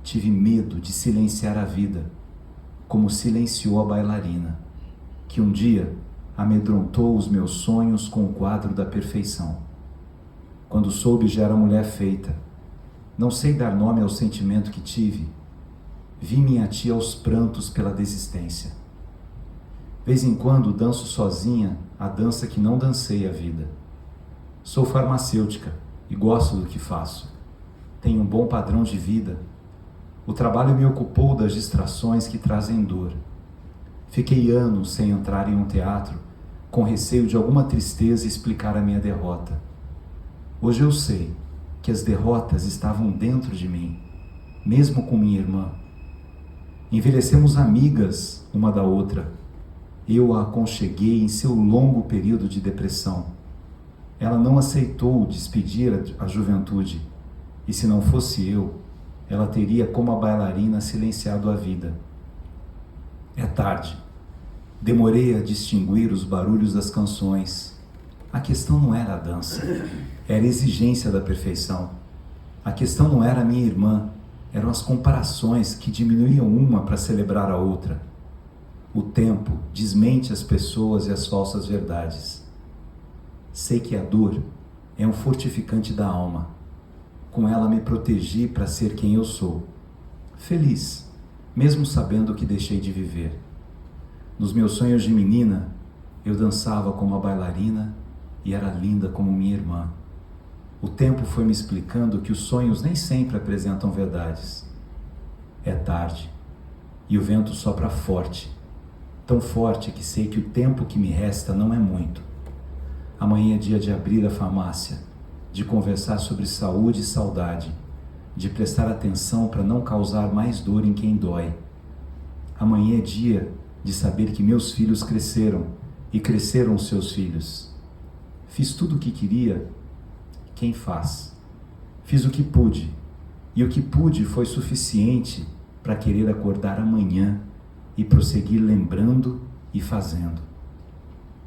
Tive medo de silenciar a vida, como silenciou a bailarina, que um dia amedrontou os meus sonhos com o quadro da perfeição. Quando soube já era mulher feita. Não sei dar nome ao sentimento que tive. Vi minha tia aos prantos pela desistência. Vez em quando danço sozinha a dança que não dancei a vida. Sou farmacêutica e gosto do que faço. Tenho um bom padrão de vida. O trabalho me ocupou das distrações que trazem dor. Fiquei anos sem entrar em um teatro, com receio de alguma tristeza explicar a minha derrota. Hoje eu sei que as derrotas estavam dentro de mim, mesmo com minha irmã. Envelhecemos amigas uma da outra. Eu a aconcheguei em seu longo período de depressão. Ela não aceitou despedir a juventude, e se não fosse eu, ela teria, como a bailarina, silenciado a vida. É tarde. Demorei a distinguir os barulhos das canções. A questão não era a dança, era a exigência da perfeição. A questão não era a minha irmã, eram as comparações que diminuíam uma para celebrar a outra. O tempo desmente as pessoas e as falsas verdades. Sei que a dor é um fortificante da alma. Com ela me protegi para ser quem eu sou. Feliz, mesmo sabendo que deixei de viver. Nos meus sonhos de menina, eu dançava como a bailarina e era linda como minha irmã. O tempo foi me explicando que os sonhos nem sempre apresentam verdades. É tarde, e o vento sopra forte, tão forte que sei que o tempo que me resta não é muito. Amanhã é dia de abrir a farmácia, de conversar sobre saúde e saudade, de prestar atenção para não causar mais dor em quem dói. Amanhã é dia de saber que meus filhos cresceram e cresceram os seus filhos. Fiz tudo o que queria, quem faz? Fiz o que pude, e o que pude foi suficiente para querer acordar amanhã e prosseguir lembrando e fazendo.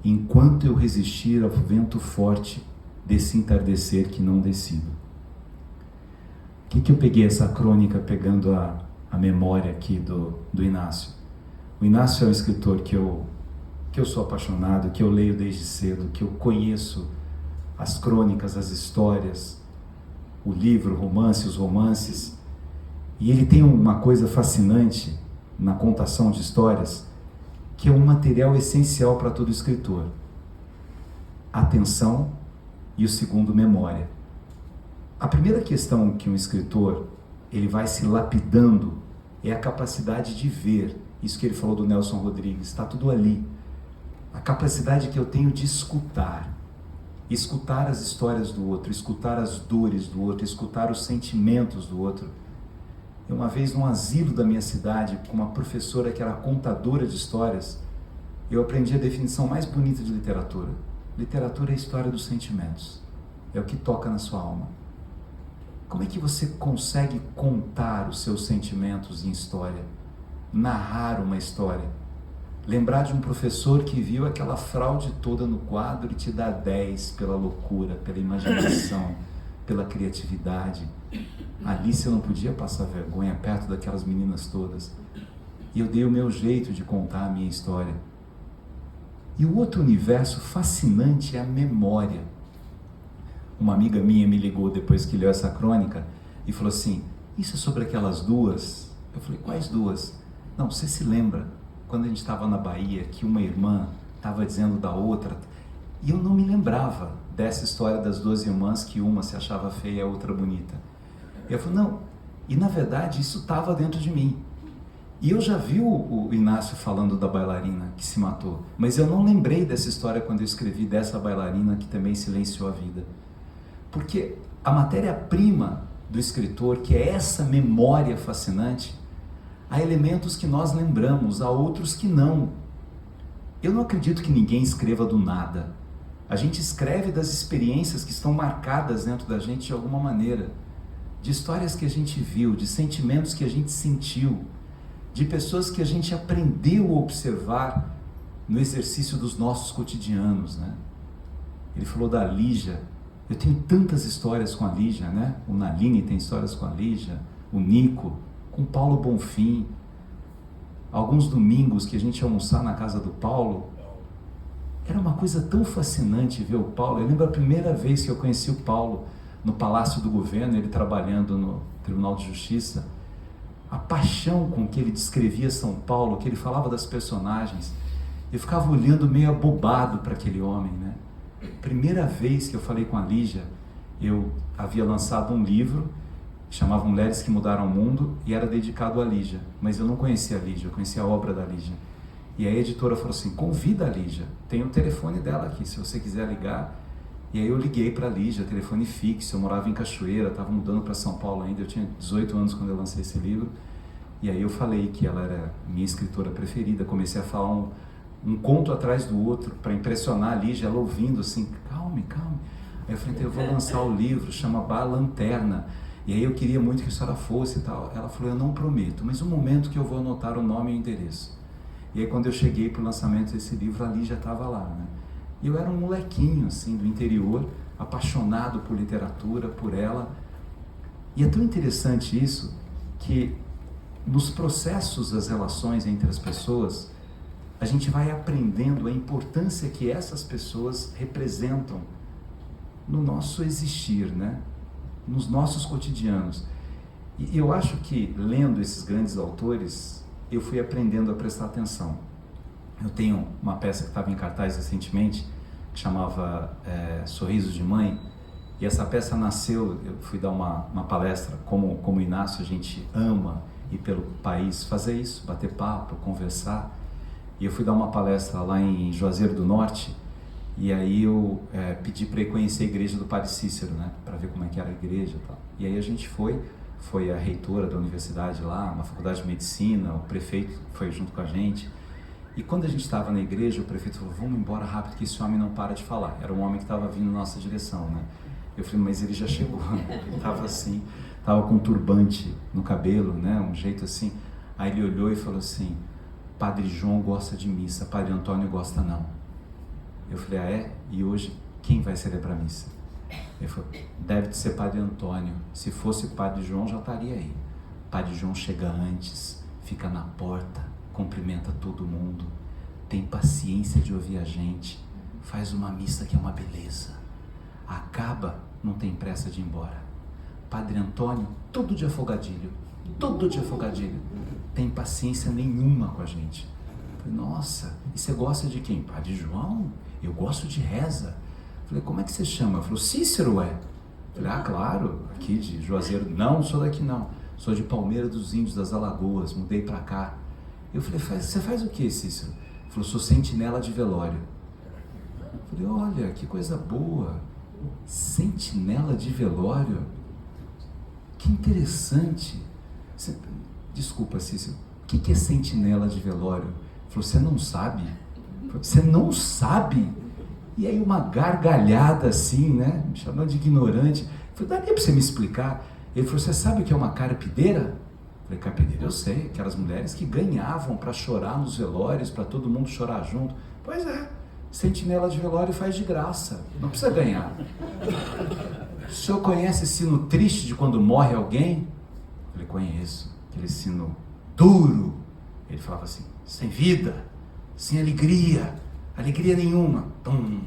Enquanto eu resistir ao vento forte desse entardecer que não decido. O que eu peguei essa crônica pegando a memória aqui do Inácio? O Inácio é um escritor que eu sou apaixonado, que eu leio desde cedo, que eu conheço as crônicas, as histórias, o livro, o romance, os romances. E ele tem uma coisa fascinante na contação de histórias, que é um material essencial para todo escritor. Atenção e o segundo, memória. A primeira questão que um escritor ele vai se lapidando é a capacidade de ver. Isso que ele falou do Nelson Rodrigues, está tudo ali. A capacidade que eu tenho de escutar as histórias do outro, escutar as dores do outro, escutar os sentimentos do outro. Eu, uma vez num asilo da minha cidade, com uma professora que era contadora de histórias, eu aprendi a definição mais bonita de literatura. Literatura é a história dos sentimentos, é o que toca na sua alma. Como é que você consegue contar os seus sentimentos em história? Narrar uma história? Lembrar de um professor que viu aquela fraude toda no quadro e te dá 10 pela loucura, pela imaginação, pela criatividade. Alice não podia passar vergonha perto daquelas meninas todas. E eu dei o meu jeito de contar a minha história. E o outro universo fascinante é a memória. Uma amiga minha me ligou depois que leu essa crônica e falou assim, isso é sobre aquelas duas? Eu falei, quais duas? Não, você se lembra quando a gente estava na Bahia que uma irmã estava dizendo da outra? E eu não me lembrava dessa história das duas irmãs, que uma se achava feia e a outra bonita. Eu falei, não, e na verdade isso estava dentro de mim. E eu já vi o Inácio falando da bailarina que se matou, mas eu não lembrei dessa história quando eu escrevi dessa bailarina que também silenciou a vida. Porque a matéria-prima do escritor, que é essa memória fascinante, há elementos que nós lembramos, há outros que não. Eu não acredito que ninguém escreva do nada. A gente escreve das experiências que estão marcadas dentro da gente de alguma maneira, de histórias que a gente viu, de sentimentos que a gente sentiu, de pessoas que a gente aprendeu a observar no exercício dos nossos cotidianos, né? Ele falou da Lígia. Eu tenho tantas histórias com a Lígia, né? O Naline tem histórias com a Lígia, o Nico, com Paulo Bonfim. Alguns domingos que a gente ia almoçar na casa do Paulo, era uma coisa tão fascinante ver o Paulo. Eu lembro a primeira vez que eu conheci o Paulo no Palácio do Governo, ele trabalhando no Tribunal de Justiça. A paixão com que ele descrevia São Paulo, que ele falava das personagens, eu ficava olhando meio abobado para aquele homem, né? Primeira vez que eu falei com a Lígia, eu havia lançado um livro que chamava Mulheres que Mudaram o Mundo e era dedicado a Lígia, mas eu não conhecia a Lígia, eu conhecia a obra da Lígia. E a editora falou assim, convida a Lígia, tem o telefone dela aqui, se você quiser ligar. E aí eu liguei para a Lígia, telefone fixo, eu morava em Cachoeira, estava mudando para São Paulo ainda, eu tinha 18 anos quando eu lancei esse livro. E aí eu falei que ela era minha escritora preferida, comecei a falar um conto atrás do outro, para impressionar a Lígia, ela ouvindo assim, calme, calme. Aí eu falei, então eu vou lançar o livro, chama Bar Lanterna, e aí eu queria muito que a senhora fosse e tal. Ela falou, eu não prometo, mas um momento que eu vou anotar o nome e o endereço. E aí quando eu cheguei para o lançamento desse livro, a Lígia estava lá, né? E eu era um molequinho, assim, do interior, apaixonado por literatura, por ela. E é tão interessante isso, que nos processos das relações entre as pessoas, a gente vai aprendendo a importância que essas pessoas representam no nosso existir, né? Nos nossos cotidianos. E eu acho que, lendo esses grandes autores, eu fui aprendendo a prestar atenção. Eu tenho uma peça que estava em cartaz recentemente, que chamava Sorrisos de Mãe, e essa peça nasceu, eu fui dar uma palestra, como o Inácio, a gente ama ir pelo país fazer isso, bater papo, conversar, e eu fui dar uma palestra lá em Juazeiro do Norte, e aí eu pedi para ir conhecer a igreja do Padre Cícero, né, para ver como é que era a igreja e tal. E aí a gente foi a reitora da universidade lá, uma faculdade de medicina, o prefeito foi junto com a gente. E quando a gente estava na igreja, o prefeito falou, vamos embora rápido que esse homem não para de falar. Era um homem que estava vindo na nossa direção, né? Eu falei, mas ele já chegou. Ele estava assim, estava com um turbante no cabelo, né? Um jeito assim. Aí ele olhou e falou assim, Padre João gosta de missa, Padre Antônio gosta não. Eu falei, ah é? E hoje quem vai celebrar a missa? Ele falou, deve de ser Padre Antônio. Se fosse Padre João já estaria aí. Padre João chega antes, fica na porta, cumprimenta todo mundo, tem paciência de ouvir a gente, faz uma missa que é uma beleza, acaba, não tem pressa de ir embora. Padre Antônio, todo de afogadilho, tem paciência nenhuma com a gente. Falei, nossa, e você gosta de quem? Padre João? Eu gosto de reza. Falei, como é que você chama? Falei, Cícero é. Falei, ah, claro, aqui de Juazeiro. Não sou daqui não, sou de Palmeira dos Índios, das Alagoas, mudei pra cá. Eu falei, você faz o que, Cícero? Ele falou, sou sentinela de velório. Eu falei, olha, que coisa boa. Sentinela de velório? Que interessante. Desculpa, Cícero, o que é sentinela de velório? Ele falou, você não sabe? Você não sabe? E aí uma gargalhada assim, né? Me chamando de ignorante. Eu falei, daria para você me explicar? Ele falou, você sabe o que é uma carpideira? Eu falei, carpideira, eu sei, aquelas mulheres que ganhavam para chorar nos velórios, para todo mundo chorar junto. Pois é, sentinela de velório faz de graça, não precisa ganhar. O senhor conhece sino triste de quando morre alguém? Eu falei, conheço, aquele sino duro. Ele falava assim, sem vida, sem alegria nenhuma. Tum.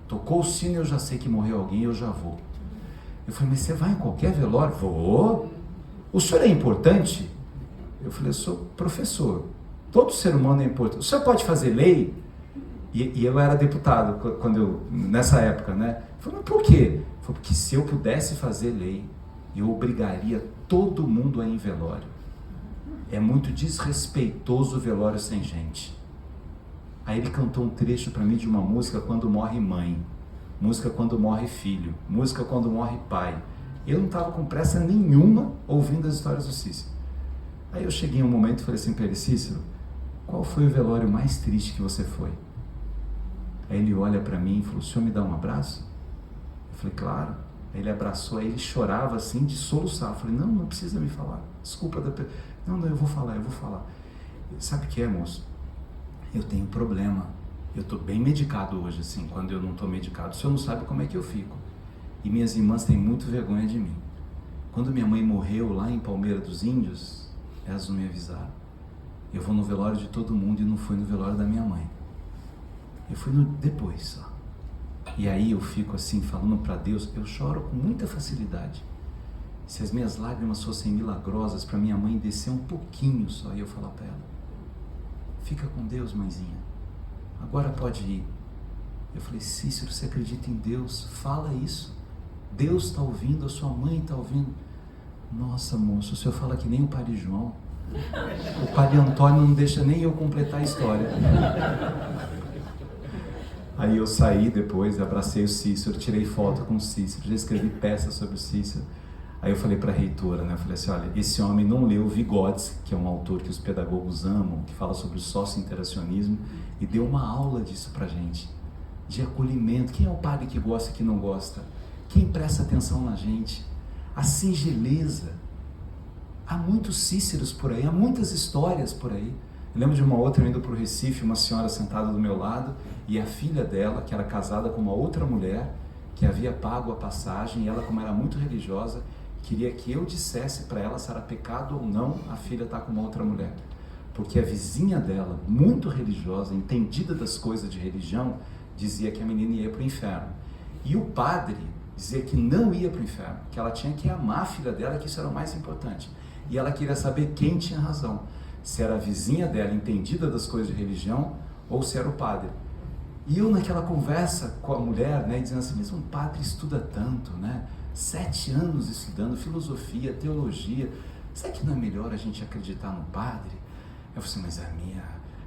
Tocou o sino e eu já sei que morreu alguém, eu já vou. Eu falei, mas você vai em qualquer velório? Vou. O senhor é importante? Eu falei, eu sou professor. Todo ser humano é importante. O senhor pode fazer lei? E eu era deputado nessa época, né? Eu falei, mas por quê? Eu falei, porque se eu pudesse fazer lei, eu obrigaria todo mundo a ir em velório. É muito desrespeitoso o velório sem gente. Aí ele cantou um trecho para mim de uma música quando morre mãe, música quando morre filho, música quando morre pai. Eu não estava com pressa nenhuma ouvindo as histórias do Cícero. Aí eu cheguei em um momento e falei assim para ele, Cícero, qual foi o velório mais triste que você foi? Aí ele olha para mim e falou, o senhor me dá um abraço? Eu falei, claro. Aí ele abraçou, aí ele chorava assim de soluçar. Eu falei, não precisa me falar, desculpa. Não, eu vou falar. Sabe o que é, moço? Eu tenho problema, eu estou bem medicado hoje, assim, quando eu não estou medicado, o senhor não sabe como é que eu fico. E minhas irmãs têm muito vergonha de mim. Quando minha mãe morreu lá em Palmeira dos Índios, elas não me avisaram. Eu vou no velório de todo mundo e não fui no velório da minha mãe. Eu fui depois só. E aí eu fico assim, falando para Deus, eu choro com muita facilidade. Se as minhas lágrimas fossem milagrosas para minha mãe descer um pouquinho só, e eu falar para ela, fica com Deus, mãezinha, agora pode ir. Eu falei, Cícero, você acredita em Deus? Fala isso. Deus está ouvindo, a sua mãe está ouvindo. Nossa, moço, o senhor fala que nem o padre João. O padre Antônio não deixa nem eu completar a história. Aí eu saí depois, abracei o Cícero, tirei foto com o Cícero, já escrevi peças sobre o Cícero. Aí eu falei para a reitora, né? Eu falei assim, olha, esse homem não leu Vygotsky, que é um autor que os pedagogos amam, que fala sobre o sócio-interacionismo, e deu uma aula disso pra gente, de acolhimento. Quem é o padre que gosta e que não gosta? Quem presta atenção na gente? A singeleza. Há muitos Cíceros por aí, há muitas histórias por aí. Eu lembro de uma outra indo para o Recife, uma senhora sentada do meu lado, e a filha dela, que era casada com uma outra mulher, que havia pago a passagem, e ela, como era muito religiosa, queria que eu dissesse para ela se era pecado ou não a filha estar com uma outra mulher. Porque a vizinha dela, muito religiosa, entendida das coisas de religião, dizia que a menina ia para o inferno. E o padre dizia que não ia para o inferno, que ela tinha que amar a filha dela, que isso era o mais importante. E ela queria saber quem tinha razão, se era a vizinha dela, entendida das coisas de religião, ou se era o padre. E eu naquela conversa com a mulher, né, dizendo assim, mas um padre estuda tanto, né? 7 anos estudando filosofia, teologia, será que não é melhor a gente acreditar no padre? Eu falei assim, mas a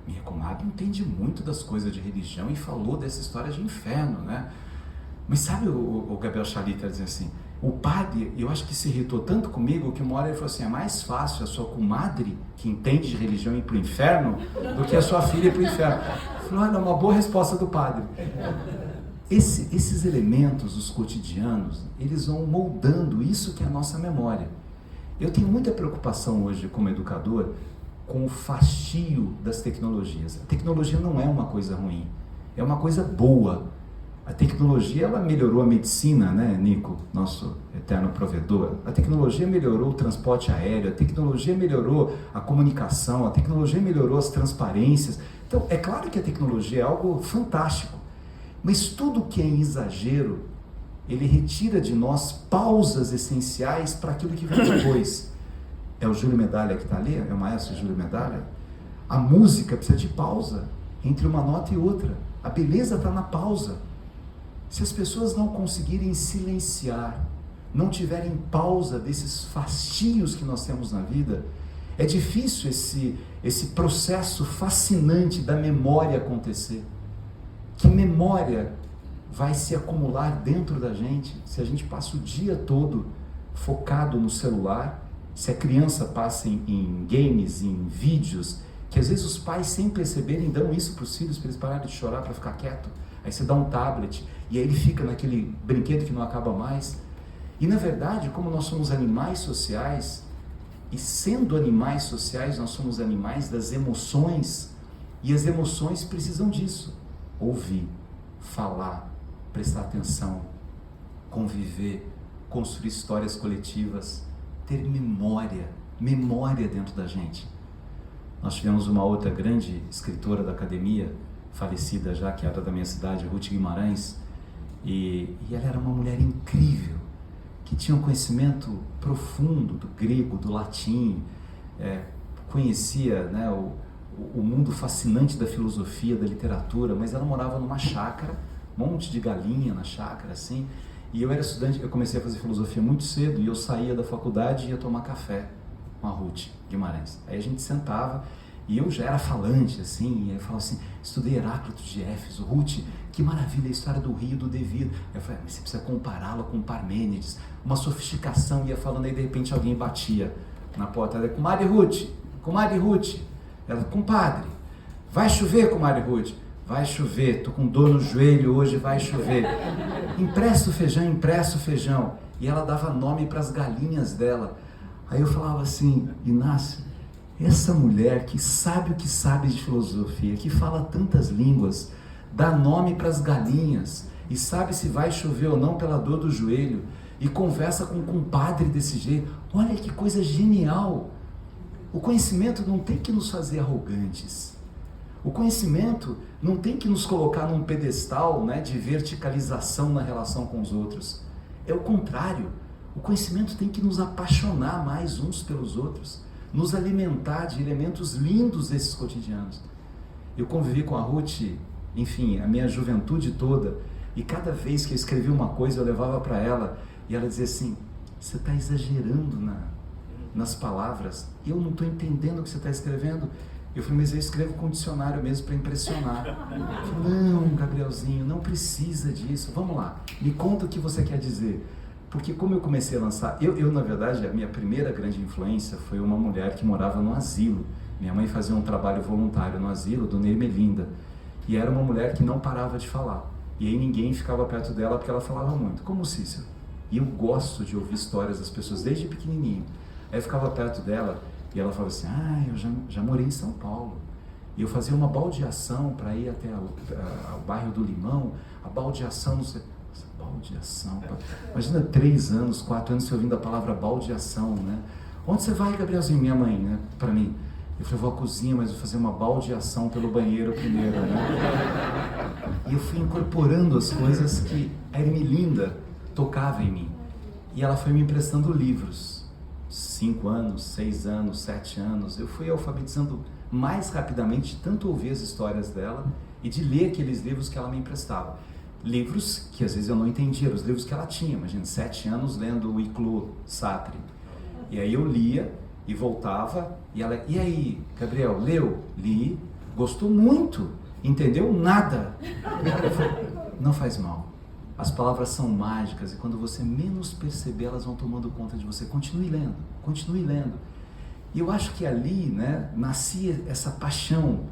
minha comadre entende muito das coisas de religião e falou dessa história de inferno, né? Mas sabe o Gabriel Chalita dizendo assim, o padre, eu acho que se irritou tanto comigo que uma hora ele falou assim, é mais fácil a sua comadre, que entende de religião, ir para o inferno, do que a sua filha ir para o inferno. Eu falei, olha, uma boa resposta do padre. Esses elementos, os cotidianos, eles vão moldando isso que é a nossa memória. Eu tenho muita preocupação hoje como educador com o fastio das tecnologias. A tecnologia não é uma coisa ruim, é uma coisa boa. A tecnologia, ela melhorou a medicina, né, Nico, nosso eterno provedor. A tecnologia melhorou o transporte aéreo, a tecnologia melhorou a comunicação, a tecnologia melhorou as transparências. Então, é claro que a tecnologia é algo fantástico, mas tudo que é em exagero, ele retira de nós pausas essenciais para aquilo que vem depois. É o Júlio Medalha que está ali? É o maestro Júlio Medalha? A música precisa de pausa entre uma nota e outra. A beleza está na pausa. Se as pessoas não conseguirem silenciar, não tiverem pausa desses fastios que nós temos na vida, é difícil esse processo fascinante da memória acontecer. Que memória vai se acumular dentro da gente se a gente passa o dia todo focado no celular, se a criança passa em games, em vídeos, que às vezes os pais, sem perceberem, dão isso para os filhos, para eles pararem de chorar, para ficar quieto. Aí você dá um tablet, e aí ele fica naquele brinquedo que não acaba mais. E na verdade, como nós somos animais sociais, e sendo animais sociais, nós somos animais das emoções, e as emoções precisam disso. Ouvir, falar, prestar atenção, conviver, construir histórias coletivas, ter memória dentro da gente. Nós tivemos uma outra grande escritora da academia, falecida já, que era da minha cidade, Ruth Guimarães, e ela era uma mulher incrível, que tinha um conhecimento profundo do grego, do latim, conhecia, né, o mundo fascinante da filosofia, da literatura, mas ela morava numa chácara, um monte de galinha na chácara, assim, e eu era estudante, eu comecei a fazer filosofia muito cedo, e eu saía da faculdade e ia tomar café com a Ruth Guimarães. Aí a gente sentava, e eu já era falante, assim, e eu falava assim, estudei Heráclito de Éfeso, Ruth, que maravilha a história do rio, do devido. Eu falei, mas você precisa compará-la com Parmênides, uma sofisticação, ia falando, aí de repente alguém batia na porta, ela, comadre Ruth, ela, compadre, Vai chover, comadre Ruth? Vai chover, tô com dor no joelho hoje, vai chover. Empresta o feijão. E ela dava nome para as galinhas dela. Aí eu falava assim, Inácio, essa mulher que sabe o que sabe de filosofia, que fala tantas línguas, dá nome para as galinhas, e sabe se vai chover ou não pela dor do joelho, e conversa com um compadre desse jeito. Olha que coisa genial! O conhecimento não tem que nos fazer arrogantes. O conhecimento não tem que nos colocar num pedestal, né, de verticalização na relação com os outros. É o contrário. O conhecimento tem que nos apaixonar mais uns pelos outros, nos alimentar de elementos lindos desses cotidianos. Eu convivi com a Ruth, enfim, a minha juventude toda, e cada vez que eu escrevia uma coisa eu levava para ela, e ela dizia assim, você está exagerando nas palavras, eu não estou entendendo o que você está escrevendo. Eu falei, mas eu escrevo com dicionário mesmo para impressionar. Eu falei, não, Gabrielzinho, não precisa disso, vamos lá, me conta o que você quer dizer. Porque como eu comecei a lançar, eu na verdade, a minha primeira grande influência foi uma mulher que morava no asilo. Minha mãe fazia um trabalho voluntário no asilo, Dona Ermelinda, e era uma mulher que não parava de falar. E aí ninguém ficava perto dela porque ela falava muito, como o Cícero. E eu gosto de ouvir histórias das pessoas desde pequenininho. Aí eu ficava perto dela e ela falava assim, eu já morei em São Paulo. E eu fazia uma baldeação para ir até o bairro do Limão, a baldeação, não sei... Baldeação, imagina 3 anos, 4 anos você ouvindo a palavra baldeação, né? Onde você vai, Gabrielzinho? Minha mãe, né? Para mim. Eu falei, vou à cozinha, mas vou fazer uma baldeação pelo banheiro primeiro, né? E eu fui incorporando as coisas que a Ermelinda tocava em mim. E ela foi me emprestando livros. 5 anos, 6 anos, 7 anos. Eu fui alfabetizando mais rapidamente, de tanto ouvir as histórias dela e de ler aqueles livros que ela me emprestava. Livros que às vezes eu não entendia, os livros que ela tinha, imagina, 7 anos lendo o Iclô, Sartre. E aí eu lia e voltava, e ela, e aí, Gabriel, leu? Li, gostou muito, entendeu? Nada. Eu falei, não faz mal, as palavras são mágicas, e quando você menos perceber, elas vão tomando conta de você. Continue lendo, continue lendo. E eu acho que ali, né, nascia essa paixão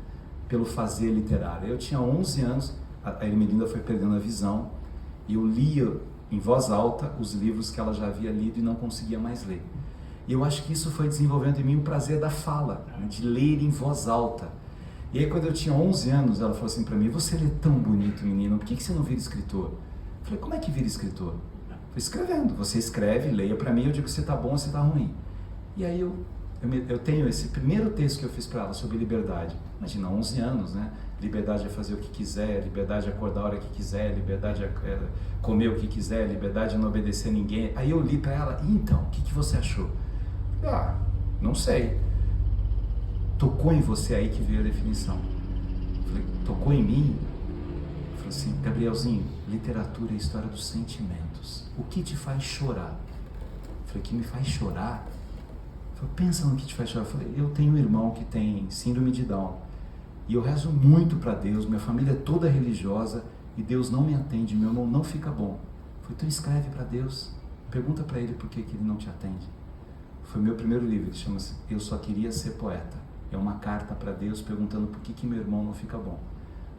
pelo fazer literário. Eu tinha 11 anos, a Ermelinda foi perdendo a visão, e eu lia em voz alta os livros que ela já havia lido e não conseguia mais ler. E eu acho que isso foi desenvolvendo em mim o prazer da fala, né, de ler em voz alta. E aí quando eu tinha 11 anos, ela falou assim para mim, você lê tão bonito, menino, por que você não vira escritor? Eu falei, como é que vira escritor? Eu falei, escrevendo, você escreve, leia para mim, eu digo se você está bom ou se está ruim. E aí eu tenho esse primeiro texto que eu fiz para ela sobre liberdade. Imagina, 11 anos, né? Liberdade é fazer o que quiser, liberdade é acordar a hora que quiser, liberdade é comer o que quiser, liberdade é não obedecer a ninguém. Aí eu li para ela, e então, o que você achou? Não sei. Tocou em você, aí que veio a definição. Falei, tocou em mim? Falei assim, Gabrielzinho, literatura é a história dos sentimentos. O que te faz chorar? Falei, o que me faz chorar? Falei, pensa no que te faz chorar. Falei, eu tenho um irmão que tem síndrome de Down. E eu rezo muito para Deus, minha família é toda religiosa e Deus não me atende, meu irmão não fica bom. Falei, então escreve para Deus, pergunta para ele por que ele não te atende. Foi meu primeiro livro, que chama-se Eu Só Queria Ser Poeta. É uma carta para Deus perguntando por que meu irmão não fica bom.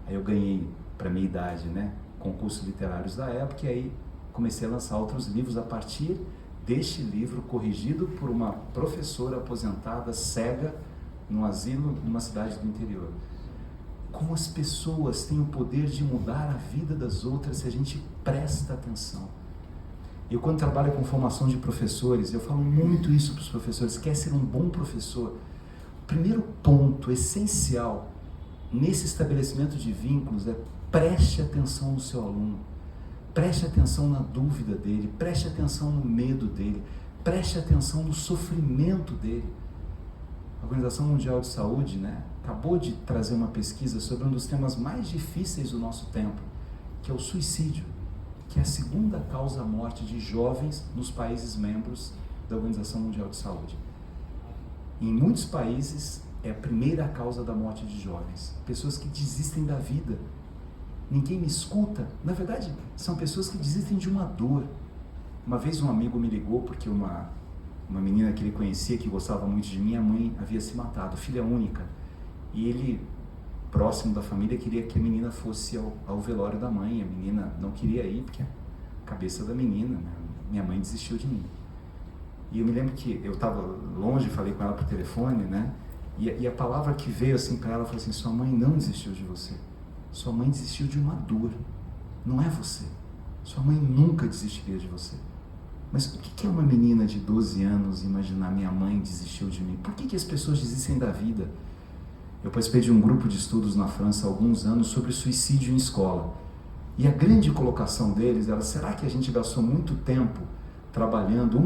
Aí eu ganhei, para minha idade, né, concursos literários da época, e aí comecei a lançar outros livros a partir deste livro, corrigido por uma professora aposentada, cega, num asilo, numa cidade do interior. Como as pessoas têm o poder de mudar a vida das outras se a gente presta atenção. Eu, quando trabalho com formação de professores, eu falo muito isso para os professores. Quer ser um bom professor? O primeiro ponto essencial nesse estabelecimento de vínculos é preste atenção no seu aluno, preste atenção na dúvida dele, preste atenção no medo dele, preste atenção no sofrimento dele. A Organização Mundial de Saúde, né, acabou de trazer uma pesquisa sobre um dos temas mais difíceis do nosso tempo, que é o suicídio, que é a segunda causa morte de jovens nos países membros da Organização Mundial de Saúde. Em muitos países é a primeira causa da morte de jovens, pessoas que desistem da vida. Ninguém me escuta. Na verdade, são pessoas que desistem de uma dor. Uma vez um amigo me ligou porque uma menina que ele conhecia, que gostava muito de mim, a mãe havia se matado, filha única. E ele próximo da família queria que a menina fosse ao velório da mãe. A menina não queria ir, porque a cabeça da menina, né? Minha mãe desistiu de mim. E eu me lembro que eu estava longe, falei com ela por telefone, né? E a palavra que veio assim para ela, falou assim: sua mãe não desistiu de você. Sua mãe desistiu de uma dor. Não é você. Sua mãe nunca desistiria de você. Mas o que é uma menina de 12 anos imaginar minha mãe desistiu de mim? Por que as pessoas desistem da vida? Eu participei de um grupo de estudos na França há alguns anos sobre suicídio em escola. E a grande colocação deles era: será que a gente gastou muito tempo trabalhando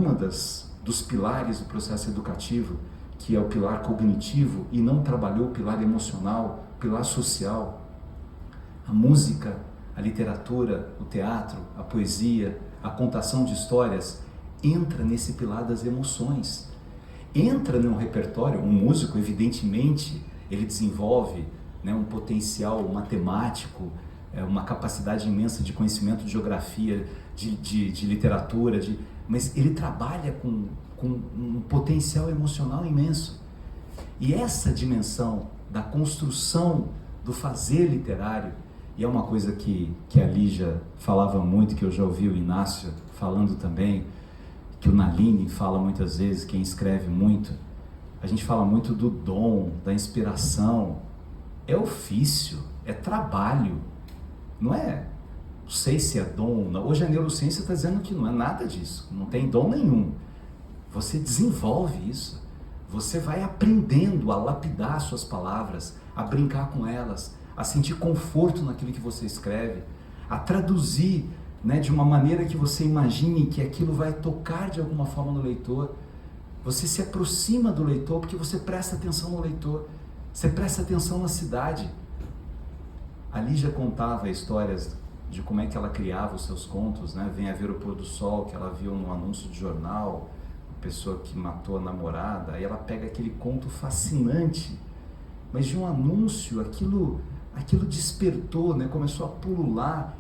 dos pilares do processo educativo, que é o pilar cognitivo, e não trabalhou o pilar emocional, o pilar social? A música, a literatura, o teatro, a poesia, a contação de histórias entra nesse pilar das emoções. Entra num repertório. Um músico, evidentemente, ele desenvolve, né, um potencial matemático, uma capacidade imensa de conhecimento de geografia, de literatura, mas ele trabalha com um potencial emocional imenso. E essa dimensão da construção do fazer literário, e é uma coisa que a Lígia falava muito, que eu já ouvi o Inácio falando também, que o Naline fala muitas vezes, quem escreve muito, a gente fala muito do dom, da inspiração. É ofício, é trabalho, não sei se é dom. Hoje a neurociência está dizendo que não é nada disso, não tem dom nenhum. Você desenvolve isso, você vai aprendendo a lapidar suas palavras, a brincar com elas, a sentir conforto naquilo que você escreve, a traduzir, né, de uma maneira que você imagine que aquilo vai tocar de alguma forma no leitor. Você se aproxima do leitor porque você presta atenção no leitor, você presta atenção na cidade. A Lígia contava histórias de como é que ela criava os seus contos, né? Venha Ver o Pôr do Sol, que ela viu num anúncio de jornal, a pessoa que matou a namorada, aí ela pega aquele conto fascinante, mas de um anúncio, aquilo despertou, né? Começou a pulular.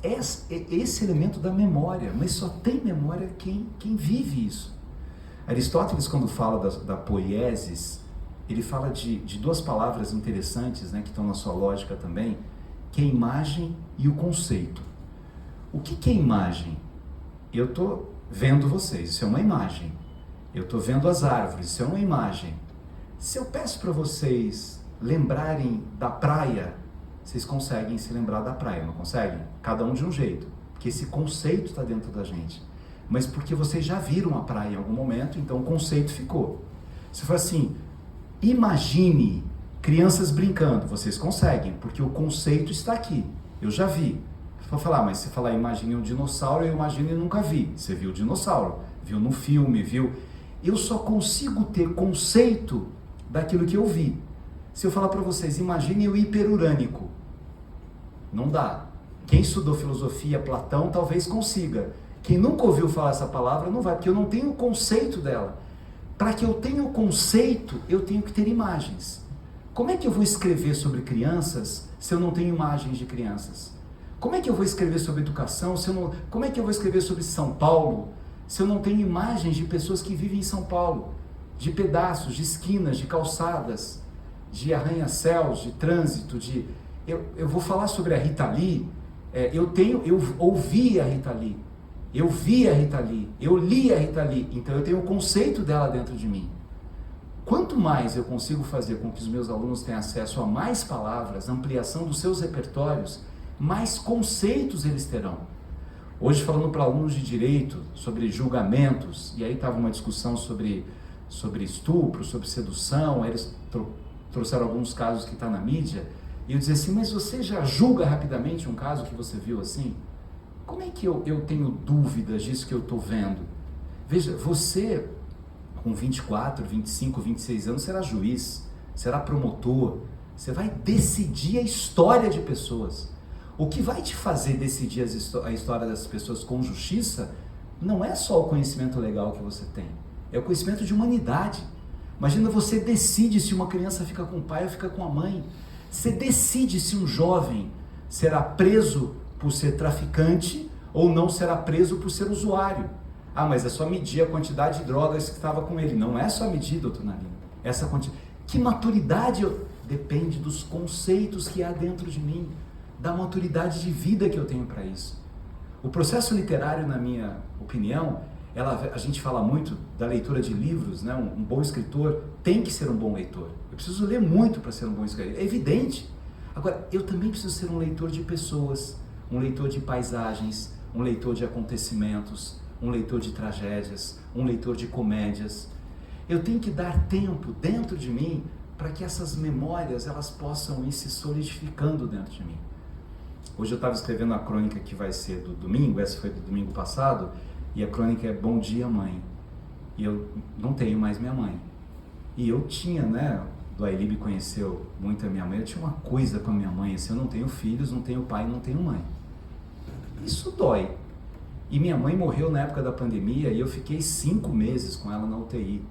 Esse elemento da memória, mas só tem memória quem vive isso. Aristóteles, quando fala da poiesis, ele fala de duas palavras interessantes, né, que estão na sua lógica também, que é a imagem e o conceito. O que é imagem? Eu estou vendo vocês, isso é uma imagem. Eu estou vendo as árvores, isso é uma imagem. Se eu peço para vocês lembrarem da praia, vocês conseguem se lembrar da praia, não conseguem? Cada um de um jeito, porque esse conceito está dentro da gente. Mas porque vocês já viram a praia em algum momento, então o conceito ficou. Se for assim, imagine crianças brincando, vocês conseguem, porque o conceito está aqui, eu já vi. Se for falar, mas se falar imagine um dinossauro, eu imagino e nunca vi. Você viu o dinossauro, viu no filme, viu. Eu só consigo ter conceito daquilo que eu vi. Se eu falar para vocês, imagine o hiperurânico, não dá. Quem estudou filosofia, Platão, talvez consiga. Quem nunca ouviu falar essa palavra não vai, porque eu não tenho o conceito dela. Para que eu tenha o conceito, eu tenho que ter imagens. Como é que eu vou escrever sobre crianças se eu não tenho imagens de crianças? Como é que eu vou escrever sobre educação como é que eu vou escrever sobre São Paulo se eu não tenho imagens de pessoas que vivem em São Paulo? De pedaços, de esquinas, de calçadas, de arranha-céus, de trânsito, eu vou falar sobre a Rita Lee, eu ouvi a Rita Lee, eu vi a Rita Lee, eu li a Rita Lee, então eu tenho o conceito dela dentro de mim. Quanto mais eu consigo fazer com que os meus alunos tenham acesso a mais palavras, ampliação dos seus repertórios, mais conceitos eles terão. Hoje, falando para alunos de direito sobre julgamentos, e aí estava uma discussão sobre estupro, sobre sedução, aí eles trouxeram alguns casos que estão na mídia, e eu dizia assim, mas você já julga rapidamente um caso que você viu assim? Como é que eu tenho dúvidas disso que eu estou vendo? Veja, você com 24, 25, 26 anos será juiz, será promotor, você vai decidir a história de pessoas. O que vai te fazer decidir a história das pessoas com justiça não é só o conhecimento legal que você tem, é o conhecimento de humanidade. Imagina, você decide se uma criança fica com o pai ou fica com a mãe. Você decide se um jovem será preso por ser traficante ou não será preso por ser usuário. Ah, mas é só medir a quantidade de drogas que estava com ele. Não é só medir, doutor Nalino. Que maturidade depende dos conceitos que há dentro de mim, da maturidade de vida que eu tenho para isso. O processo literário, na minha opinião, a gente fala muito da leitura de livros, né? Um bom escritor tem que ser um bom leitor. Eu preciso ler muito para ser um bom escritor, é evidente. Agora, eu também preciso ser um leitor de pessoas, um leitor de paisagens, um leitor de acontecimentos, um leitor de tragédias, um leitor de comédias. Eu tenho que dar tempo dentro de mim para que essas memórias elas possam ir se solidificando dentro de mim. Hoje eu estava escrevendo a crônica que vai ser do domingo, essa foi do domingo passado, e a crônica é Bom Dia Mãe. E eu não tenho mais minha mãe. E eu tinha, né, do Ailib conheceu muito a minha mãe, eu tinha uma coisa com a minha mãe, assim, eu não tenho filhos, não tenho pai, não tenho mãe. Isso dói. E minha mãe morreu na época da pandemia e eu fiquei 5 meses com ela na UTI.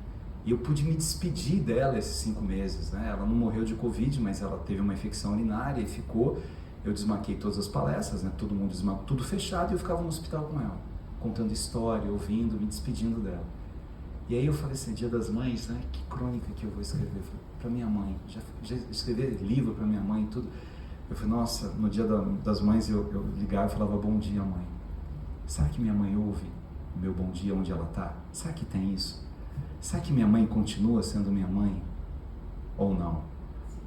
E eu pude me despedir dela esses 5 meses, né? Ela não morreu de Covid, mas ela teve uma infecção urinária e ficou. Eu desmarquei todas as palestras, né? Todo mundo desmarcou, tudo fechado, e eu ficava no hospital com ela, contando história, ouvindo, me despedindo dela. E aí eu falei assim, Dia das Mães, né? Que crônica que eu vou escrever para minha mãe? Já escrever livro para minha mãe, tudo. Eu falei, nossa, no Dia das Mães eu ligava e falava, bom dia, mãe. Será que minha mãe ouve o meu bom dia onde ela está? Será que tem isso? Será que minha mãe continua sendo minha mãe? Ou não?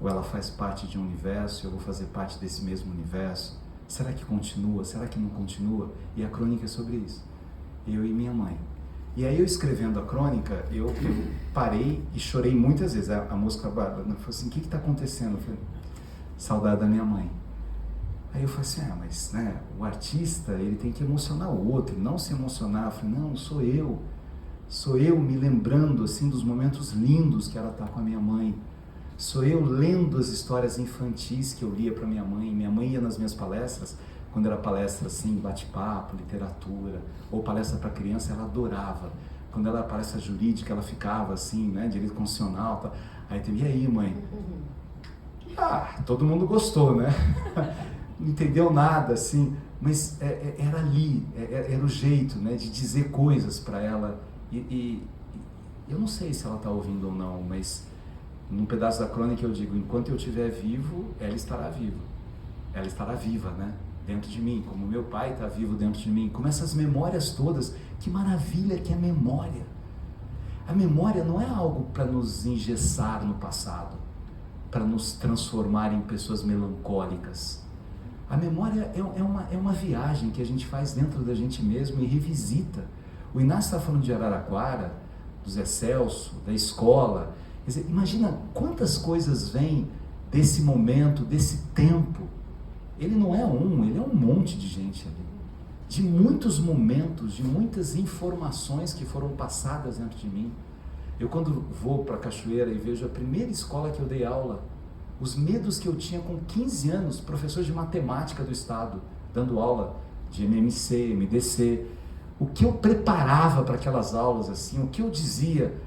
Ou ela faz parte de um universo e eu vou fazer parte desse mesmo universo? Será que continua? Será que não continua? E a crônica é sobre isso. Eu e minha mãe. E aí eu escrevendo a crônica, eu parei e chorei muitas vezes. A música falou assim, o que está acontecendo? Eu falei, saudade da minha mãe. Aí eu falei assim, mas né, o artista ele tem que emocionar o outro, não se emocionar. Eu falei, não, sou eu me lembrando assim dos momentos lindos que ela está com a minha mãe. Sou eu lendo as histórias infantis que eu lia para minha mãe. Minha mãe ia nas minhas palestras, quando era palestra assim, bate-papo, literatura, ou palestra para criança, ela adorava. Quando ela era palestra jurídica, ela ficava assim, né, direito constitucional, tá? Aí teve, e aí, mãe? Todo mundo gostou, né? Não entendeu nada, assim, mas era ali, era o jeito, né, de dizer coisas para ela. E eu não sei se ela está ouvindo ou não, mas num pedaço da crônica eu digo, enquanto eu estiver vivo, ela estará viva. Ela estará viva, né? Dentro de mim, como meu pai está vivo dentro de mim, como essas memórias todas. Que maravilha que é a memória. A memória não é algo para nos engessar no passado, para nos transformar em pessoas melancólicas. A memória é uma viagem que a gente faz dentro da gente mesmo e revisita. O Inácio está falando de Araraquara, do Zé Celso, da escola. Quer dizer, imagina quantas coisas vêm desse momento, desse tempo. Ele não é ele é um monte de gente ali. De muitos momentos, de muitas informações que foram passadas dentro de mim. Eu quando vou para a Cachoeira e vejo a primeira escola que eu dei aula, os medos que eu tinha com 15 anos, professor de matemática do estado, dando aula de MMC, MDC, o que eu preparava para aquelas aulas, assim, o que eu dizia,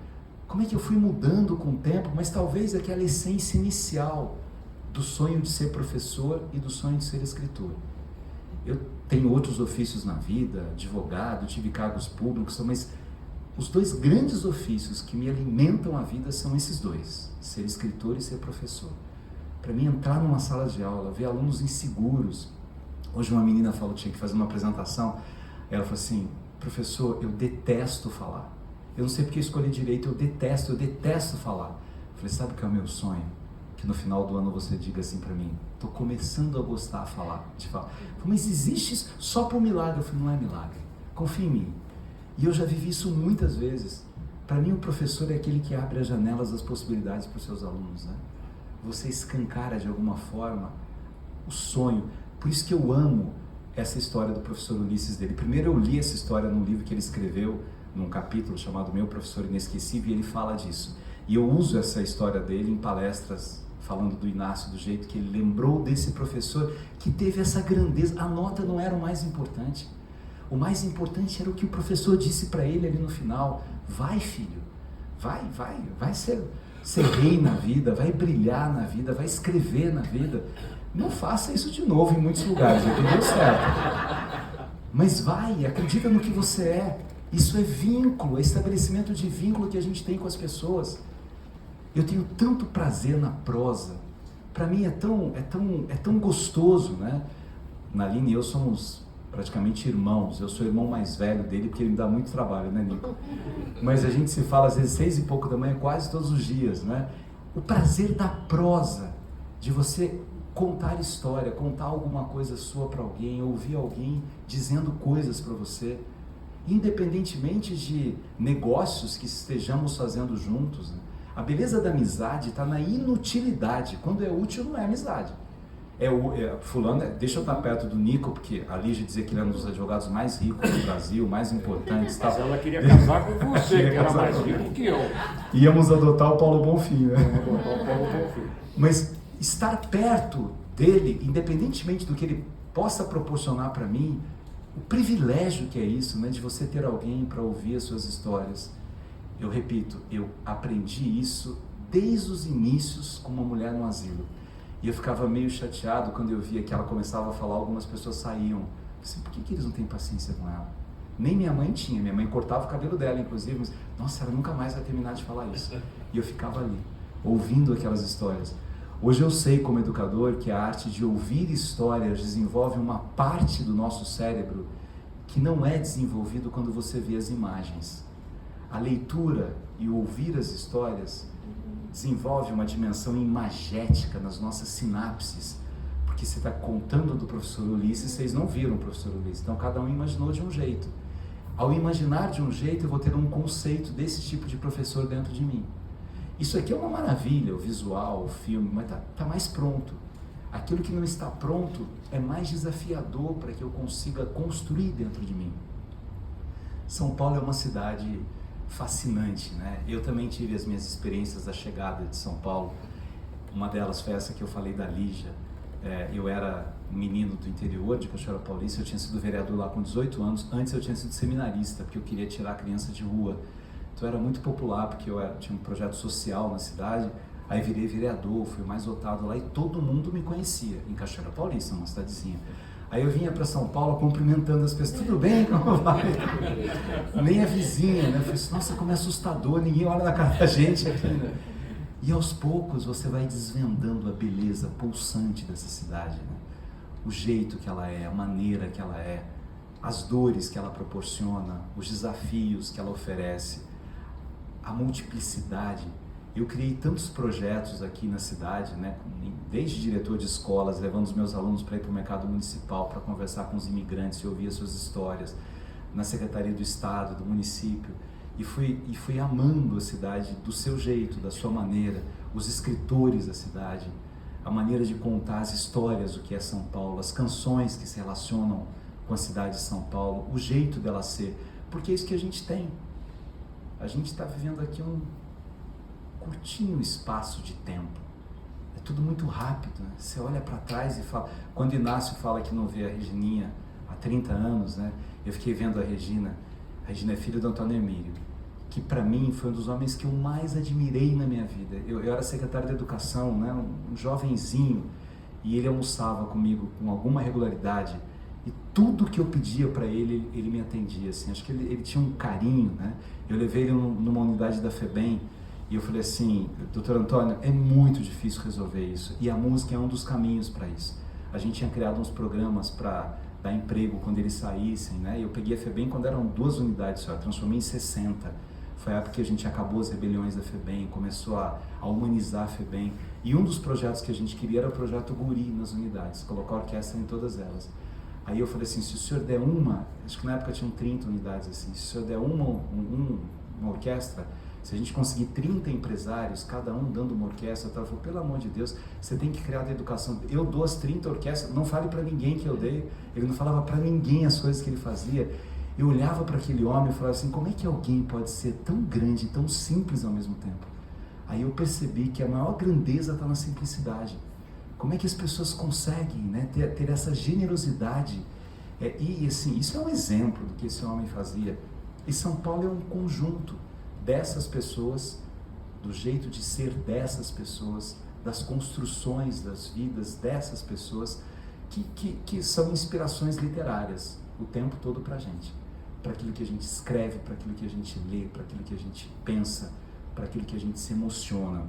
como é que eu fui mudando com o tempo, mas talvez aquela essência inicial do sonho de ser professor e do sonho de ser escritor. Eu tenho outros ofícios na vida, advogado, tive cargos públicos, mas os 2 grandes ofícios que me alimentam a vida são esses 2, ser escritor e ser professor. Para mim, entrar numa sala de aula, ver alunos inseguros. Hoje uma menina falou que tinha que fazer uma apresentação, ela falou assim, professor, eu detesto falar. Eu não sei porque eu escolhi direito, eu detesto falar. Eu falei, sabe o que é o meu sonho? Que no final do ano você diga assim para mim, estou começando a gostar de falar. Eu falei, mas existe isso só por milagre? Eu falei, não é milagre, confia em mim. E eu já vivi isso muitas vezes. Para mim o professor é aquele que abre as janelas das possibilidades para os seus alunos, né? Você escancara de alguma forma o sonho. Por isso que eu amo essa história do professor Ulisses dele. Primeiro eu li essa história num livro que ele escreveu, num capítulo chamado Meu Professor Inesquecível, e ele fala disso. E eu uso essa história dele em palestras, falando do Inácio, do jeito que ele lembrou desse professor que teve essa grandeza. A nota não era o mais importante. O mais importante era o que o professor disse para ele ali no final. Vai, filho, vai ser rei na vida, vai brilhar na vida, vai escrever na vida. Não faça isso de novo em muitos lugares, aqui deu certo. Mas vai, acredita no que você é. Isso é vínculo, é estabelecimento de vínculo que a gente tem com as pessoas. Eu tenho tanto prazer na prosa. Para mim é tão gostoso, né? Naline e eu somos praticamente irmãos. Eu sou o irmão mais velho dele porque ele me dá muito trabalho, né, Nico? Mas a gente se fala às vezes 6 e pouco da manhã, quase todos os dias, né? O prazer da prosa, de você contar história, contar alguma coisa sua para alguém, ouvir alguém dizendo coisas para você, independentemente de negócios que estejamos fazendo juntos, né? A beleza da amizade está na inutilidade. Quando é útil, não é amizade. Fulano, deixa eu estar perto do Nico, porque a Lígia dizia que ele é um dos advogados mais ricos do Brasil, mais importantes. Mas ela queria casar com você, que era mais rico que eu. Íamos adotar o Paulo Bonfim, né? Adotar o Paulo Bonfim. Mas estar perto dele, independentemente do que ele possa proporcionar para mim, o privilégio que é isso, né? De você ter alguém para ouvir as suas histórias. Eu repito, eu aprendi isso desde os inícios com uma mulher no asilo. E eu ficava meio chateado quando eu via que ela começava a falar, algumas pessoas saíam. Eu disse, por que eles não têm paciência com ela? Nem minha mãe tinha, minha mãe cortava o cabelo dela, inclusive, mas, nossa, ela nunca mais vai terminar de falar isso. E eu ficava ali, ouvindo aquelas histórias. Hoje eu sei, como educador, que a arte de ouvir histórias desenvolve uma parte do nosso cérebro que não é desenvolvido quando você vê as imagens. A leitura e o ouvir as histórias desenvolve uma dimensão imagética nas nossas sinapses, porque você está contando do professor Ulisses, vocês não viram o professor Ulisses, então cada um imaginou de um jeito. Ao imaginar de um jeito, eu vou ter um conceito desse tipo de professor dentro de mim. Isso aqui é uma maravilha, o visual, o filme, mas tá mais pronto. Aquilo que não está pronto é mais desafiador para que eu consiga construir dentro de mim. São Paulo é uma cidade fascinante, né? Eu também tive as minhas experiências da chegada de São Paulo. Uma delas foi essa que eu falei da Lígia. Eu era um menino do interior de Cachoeira Paulista, eu tinha sido vereador lá com 18 anos. Antes eu tinha sido seminarista, porque eu queria tirar a criança de rua. Então eu era muito popular, porque tinha um projeto social na cidade. Aí virei vereador, fui mais votado lá e todo mundo me conhecia em Cachoeira Paulista, uma cidadezinha. Aí eu vinha para São Paulo cumprimentando as pessoas, tudo bem, como vai? Nem a vizinha, né? Eu falei assim, nossa, como é assustador, ninguém olha na cara da gente aqui, né? E aos poucos você vai desvendando a beleza pulsante dessa cidade, né? O jeito que ela é, a maneira que ela é, as dores que ela proporciona, os desafios que ela oferece, a multiplicidade. Eu criei tantos projetos aqui na cidade, né? Desde diretor de escolas, levando os meus alunos para ir para o mercado municipal, para conversar com os imigrantes e ouvir as suas histórias, na Secretaria do Estado, do município, e fui amando a cidade do seu jeito, da sua maneira, os escritores da cidade, a maneira de contar as histórias do que é São Paulo, as canções que se relacionam com a cidade de São Paulo, o jeito dela ser, porque é isso que a gente tem. A gente está vivendo aqui um curtinho espaço de tempo. É tudo muito rápido, né? Você olha para trás e fala... Quando Inácio fala que não vê a Regininha há 30 anos, né? Eu fiquei vendo a Regina. A Regina é filha do Antônio Emílio, que para mim foi um dos homens que eu mais admirei na minha vida. Eu era secretário de Educação, né? Um jovenzinho, e ele almoçava comigo com alguma regularidade. E tudo que eu pedia para ele, ele me atendia, assim. Acho que ele tinha um carinho, né? Eu levei ele numa unidade da FEBEM, e eu falei assim, doutor Antônio, é muito difícil resolver isso. E a música é um dos caminhos para isso. A gente tinha criado uns programas para dar emprego quando eles saíssem, né? Eu peguei a FEBEM quando eram 2 unidades só, eu transformei em 60. Foi a época que a gente acabou as rebeliões da FEBEM, começou a humanizar a FEBEM. E um dos projetos que a gente queria era o projeto Guri nas unidades, colocar a orquestra em todas elas. Aí eu falei assim, se o senhor der acho que na época tinham 30 unidades assim, se o senhor der uma orquestra, se a gente conseguir 30 empresários, cada um dando uma orquestra, eu falei, pelo amor de Deus, você tem que criar da educação. Eu dou as 30 orquestras, não fale para ninguém que eu dei. Ele não falava para ninguém as coisas que ele fazia. Eu olhava para aquele homem e falava assim, como é que alguém pode ser tão grande, tão simples ao mesmo tempo? Aí eu percebi que a maior grandeza está na simplicidade. Como é que as pessoas conseguem, né, ter essa generosidade? E assim, isso é um exemplo do que esse homem fazia. E São Paulo é um conjunto dessas pessoas, do jeito de ser dessas pessoas, das construções das vidas dessas pessoas, que são inspirações literárias o tempo todo para a gente. Para aquilo que a gente escreve, para aquilo que a gente lê, para aquilo que a gente pensa, para aquilo que a gente se emociona.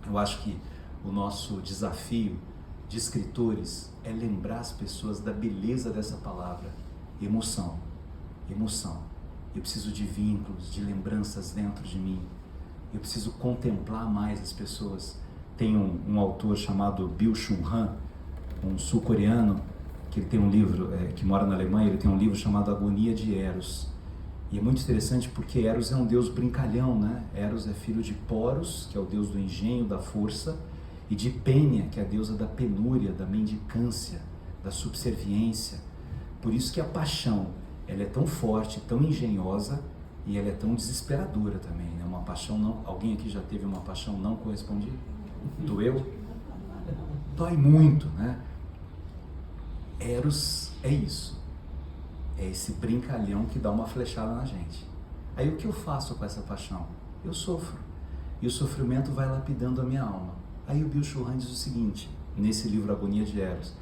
Eu acho que o nosso desafio de escritores é lembrar as pessoas da beleza dessa palavra, emoção, emoção. Eu preciso de vínculos, de lembranças dentro de mim. Eu preciso contemplar mais as pessoas. Tem um autor chamado Byung-Chul Han, um sul-coreano, que ele tem um livro, que mora na Alemanha, ele tem um livro chamado Agonia de Eros. E é muito interessante porque Eros é um deus brincalhão, né? Eros é filho de Poros, que é o deus do engenho, da força, e de Pênia, que é a deusa da penúria, da mendicância, da subserviência. Por isso que a paixão, ela é tão forte, tão engenhosa, e ela é tão desesperadora também, né? Uma paixão não... Alguém aqui já teve uma paixão não correspondida? Doeu? Dói muito, né? Eros é isso. É esse brincalhão que dá uma flechada na gente. Aí o que eu faço com essa paixão? Eu sofro. E o sofrimento vai lapidando a minha alma. Aí o Byung-Chul Han diz o seguinte, nesse livro Agonia de Eros: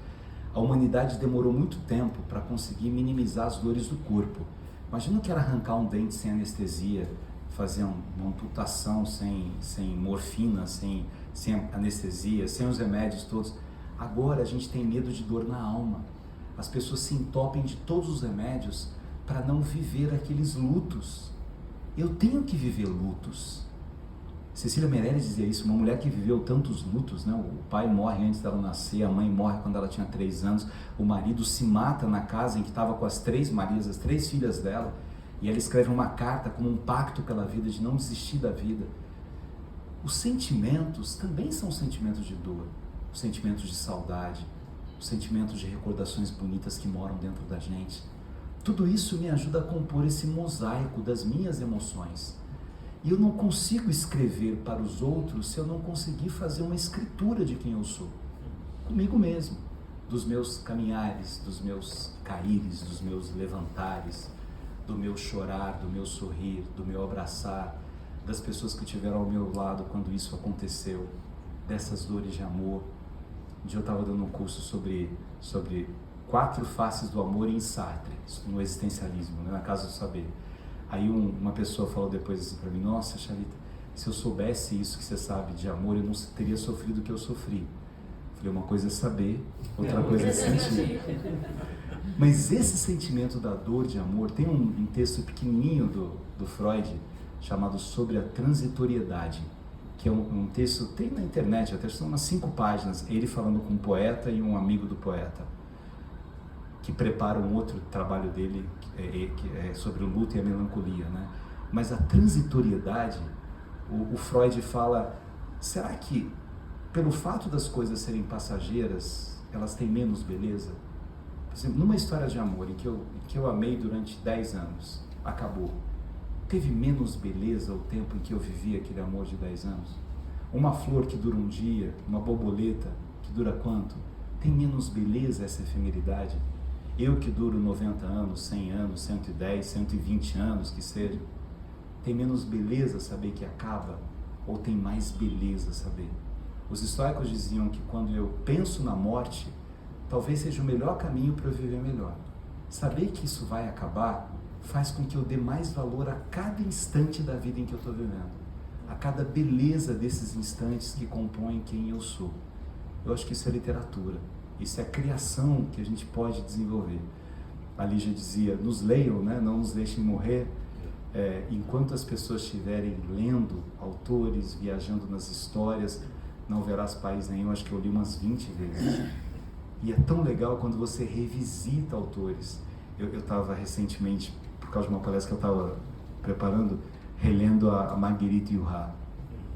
a humanidade demorou muito tempo para conseguir minimizar as dores do corpo. Imagina que era arrancar um dente sem anestesia, fazer uma amputação sem morfina, sem anestesia, sem os remédios todos. Agora a gente tem medo de dor na alma. As pessoas se entopem de todos os remédios para não viver aqueles lutos. Eu tenho que viver lutos. Cecília Meirelles dizia isso, uma mulher que viveu tantos lutos, né? O pai morre antes dela nascer, a mãe morre quando ela tinha 3 anos, o marido se mata na casa em que estava com as 3 Marias, as 3 filhas dela, e ela escreve uma carta como um pacto pela vida, de não desistir da vida. Os sentimentos também são sentimentos de dor, os sentimentos de saudade, os sentimentos de recordações bonitas que moram dentro da gente. Tudo isso me ajuda a compor esse mosaico das minhas emoções. E eu não consigo escrever para os outros se eu não conseguir fazer uma escritura de quem eu sou, comigo mesmo, dos meus caminhares, dos meus caíres, dos meus levantares, do meu chorar, do meu sorrir, do meu abraçar, das pessoas que estiveram ao meu lado quando isso aconteceu, dessas dores de amor. Um dia eu estava dando um curso sobre 4 faces do amor em Sartre, no existencialismo, né, na Casa do Saber. Aí uma pessoa falou depois assim para mim: nossa, Chalita, se eu soubesse isso que você sabe de amor, eu não teria sofrido o que eu sofri. Falei, uma coisa é saber, outra coisa é sentir. Mas esse sentimento da dor de amor, tem um texto pequenininho do Freud, chamado Sobre a Transitoriedade, que é um texto, tem na internet, até são umas 5 páginas, ele falando com um poeta e um amigo do poeta, que prepara um outro trabalho dele, que é sobre o luto e a melancolia, né? Mas a transitoriedade, o Freud fala, será que pelo fato das coisas serem passageiras, elas têm menos beleza? Por exemplo, numa história de amor em que eu amei durante 10 anos, acabou, teve menos beleza o tempo em que eu vivi aquele amor de 10 anos? Uma flor que dura um dia, uma borboleta que dura quanto? Tem menos beleza essa efemeridade? Eu que duro 90 anos, 100 anos, 110, 120 anos, que seja, tem menos beleza saber que acaba? Ou tem mais beleza saber? Os estoicos diziam que quando eu penso na morte, talvez seja o melhor caminho para eu viver melhor. Saber que isso vai acabar faz com que eu dê mais valor a cada instante da vida em que eu estou vivendo, a cada beleza desses instantes que compõem quem eu sou. Eu acho que isso é literatura. Isso é a criação que a gente pode desenvolver. A Lígia dizia, nos leiam, né? Não nos deixem morrer. Enquanto as pessoas estiverem lendo autores, viajando nas histórias, não verás país nenhum. Acho que eu li umas 20 vezes. E é tão legal quando você revisita autores. Eu estava recentemente, por causa de uma palestra que eu estava preparando, relendo a Marguerite Duras,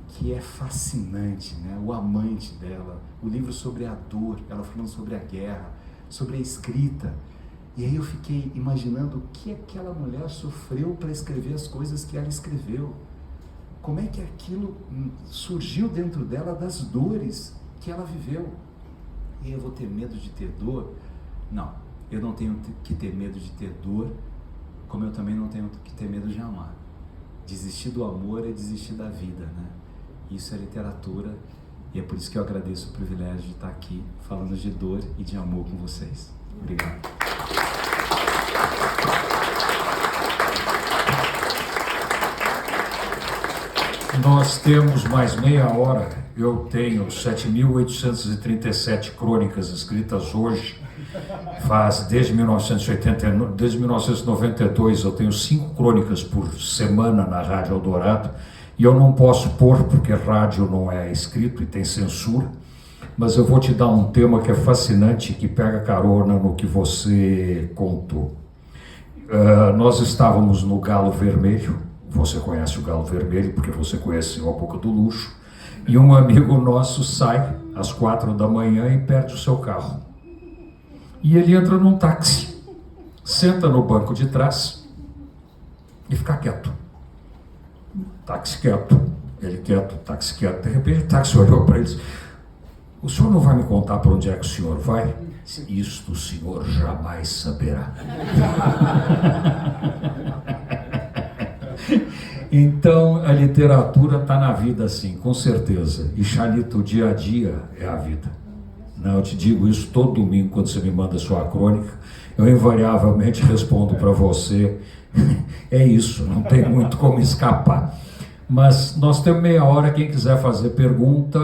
que é fascinante, né? O amante dela, o livro sobre a dor, ela falando sobre a guerra, sobre a escrita. E aí eu fiquei imaginando o que aquela mulher sofreu para escrever as coisas que ela escreveu. Como é que aquilo surgiu dentro dela das dores que ela viveu. E eu vou ter medo de ter dor? Não, eu não tenho que ter medo de ter dor, como eu também não tenho que ter medo de amar. Desistir do amor é desistir da vida, né? Isso é literatura, e é por isso que eu agradeço o privilégio de estar aqui falando de dor e de amor com vocês. Obrigado. Nós temos mais meia hora. Eu tenho 7.837 crônicas escritas hoje. Desde 1992 eu tenho 5 crônicas por semana na Rádio Eldorado. E eu não posso pôr porque rádio não é escrito e tem censura. Mas eu vou te dar um tema que é fascinante, que pega carona no que você contou. Nós estávamos no Galo Vermelho. Você conhece o Galo Vermelho porque você conheceu a Boca do Luxo. E um amigo nosso sai às 4 da manhã e perde o seu carro. E ele entra num táxi, senta no banco de trás e fica quieto. Táxi quieto, ele quieto, táxi quieto. De repente o táxi olhou para ele e disse: o senhor não vai me contar para onde é que o senhor vai? Isto o senhor jamais saberá. Então a literatura está na vida assim, com certeza. E Xalita, o dia a dia é a vida. Não, eu te digo isso todo domingo quando você me manda sua crônica. Eu invariavelmente respondo para você: é isso, não tem muito como escapar. Mas nós temos meia hora, quem quiser fazer pergunta.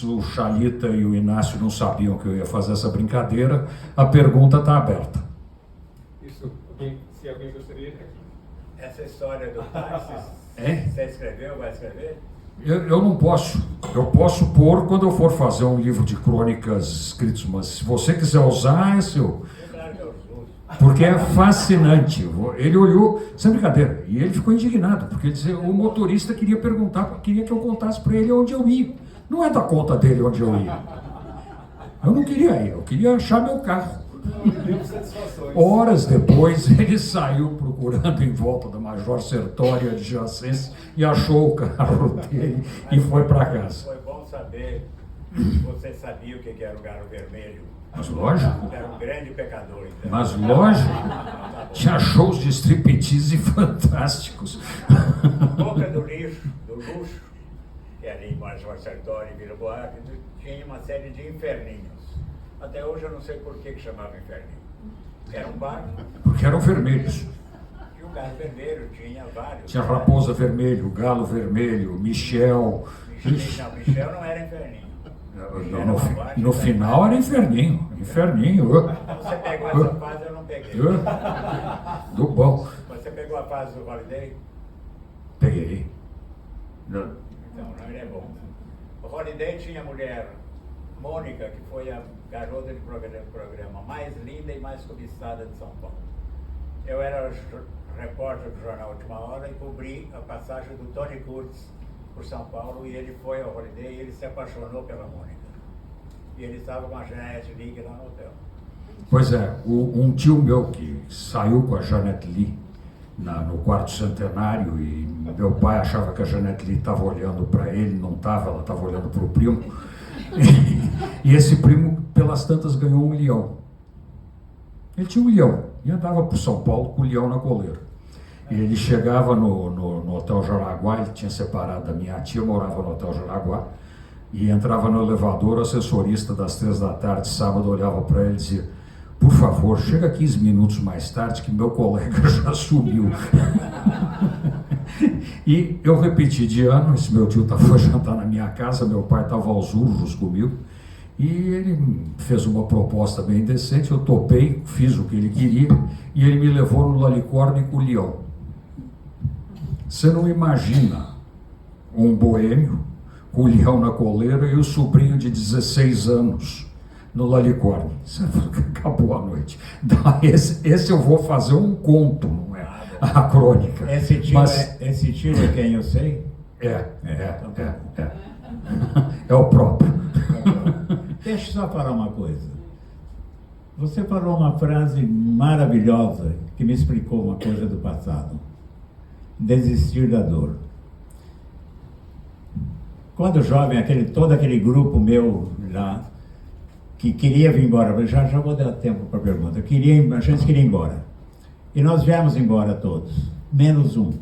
O Xalita e o Inácio não sabiam que eu ia fazer essa brincadeira. A pergunta está aberta. Isso, se alguém gostaria. Essa história do táxi, É? você escreveu, vai escrever? Eu não posso. Eu posso pôr quando eu for fazer um livro de crônicas escritos, mas se você quiser usar, é seu. Claro que eu uso. Porque é fascinante. Ele olhou, sem brincadeira, e ele ficou indignado, porque ele dizia, o motorista queria que eu contasse para ele onde eu ia. Não é da conta dele onde eu ia. Eu não queria ir, eu queria achar meu carro. Horas depois, ele saiu procurando em volta da Major Sertório adjacência e achou o carro dele e foi para casa. Foi bom saber que você sabia o que era o Galo Vermelho. Mas lógico. Era um grande pecador, então. Mas lógico, tinha shows de striptease fantásticos. Boca do Luxo, e ali em Major Sertório e Vila Buarque, tinha uma série de inferninhos. Até hoje eu não sei por que chamava inferninho. Era um bar. Porque eram vermelhos. Tinha o Galo Vermelho, tinha vários. Tinha Raposa Vermelho, Galo Vermelho, Michel. Michel não era inferninho. No final era inferninho. Inferninho. Você pegou essa fase, eu não peguei. Do bom. Você pegou a fase do Holiday? Peguei. Então, não, ele é bom. O Holiday tinha a mulher Mônica, que foi a garota de programa mais linda e mais cobiçada de São Paulo. Eu era repórter do jornal Última Hora e cobri a passagem do Tony Curtis por São Paulo, e ele foi ao Holiday e ele se apaixonou pela Mônica. E ele estava com a Jeanette Lee lá no hotel. Pois é, um tio meu que saiu com a Jeanette Lee no quarto centenário, e meu pai achava que a Jeanette Lee estava olhando para ele, não estava, ela estava olhando para o primo. E esse primo, pelas tantas, ganhou um leão. Ele tinha um leão e andava por São Paulo com o leão na coleira. E ele chegava no Hotel Jaraguá, ele tinha separado da minha tia, morava no Hotel Jaraguá, e entrava no elevador, o assessorista das 3 da tarde, sábado, olhava para ele e dizia: por favor, chega 15 minutos mais tarde que meu colega já sumiu. E eu repeti de ano, esse meu tio foi jantar na minha casa, meu pai estava aos urros comigo, e ele fez uma proposta bem decente, eu topei, fiz o que ele queria, e ele me levou no Lalicórnio com o leão. Você não imagina um boêmio com o leão na coleira e o sobrinho de 16 anos no Lalicórnio. Acabou a noite. Esse eu vou fazer um conto, não é a crônica. Esse tio é quem eu sei? É o próprio. Deixa eu só falar uma coisa. Você falou uma frase maravilhosa que me explicou uma coisa do passado. Desistir da dor. Quando jovem, todo aquele grupo meu lá, que queria vir embora, já vou dar tempo para a pergunta, a gente queria ir embora. E nós viemos embora todos, menos um.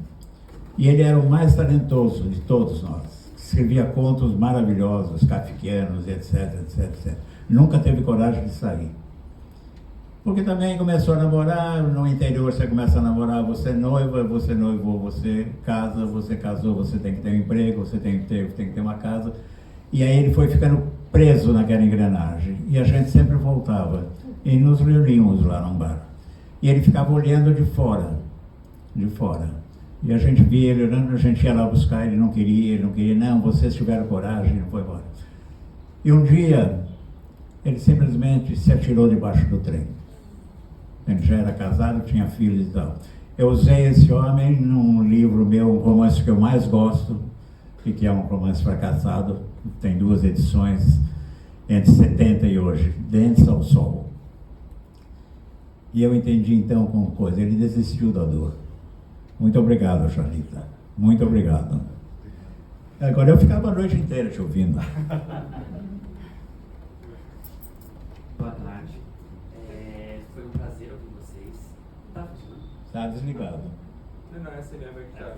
E ele era o mais talentoso de todos nós. Escrevia contos maravilhosos, kafkianos, etc. Nunca teve coragem de sair. Porque também começou a namorar, no interior você começa a namorar, você noiva, você noivou, você casa, você casou, você tem que ter um emprego, você tem que ter uma casa. E aí ele foi ficando preso naquela engrenagem. E a gente sempre voltava. E nos reuníamos lá num bar. E ele ficava olhando de fora. De fora. E a gente via ele olhando, a gente ia lá buscar, ele não queria, não, vocês tiveram coragem, não foi embora. E um dia, ele simplesmente se atirou debaixo do trem. Ele já era casado, tinha filhos e tal. Eu usei esse homem num livro meu, um romance que eu mais gosto, e que é um romance fracassado, tem 2 edições, entre 70 e hoje, Dentes ao Sol. E eu entendi então como coisa, ele desistiu da dor. Muito obrigado, Xalita. Muito obrigado. Agora eu ficava a noite inteira te ouvindo. Boa tarde. Foi um prazer ouvir vocês. Tá funcionando? Está desligado. Não, essa ele é que tá.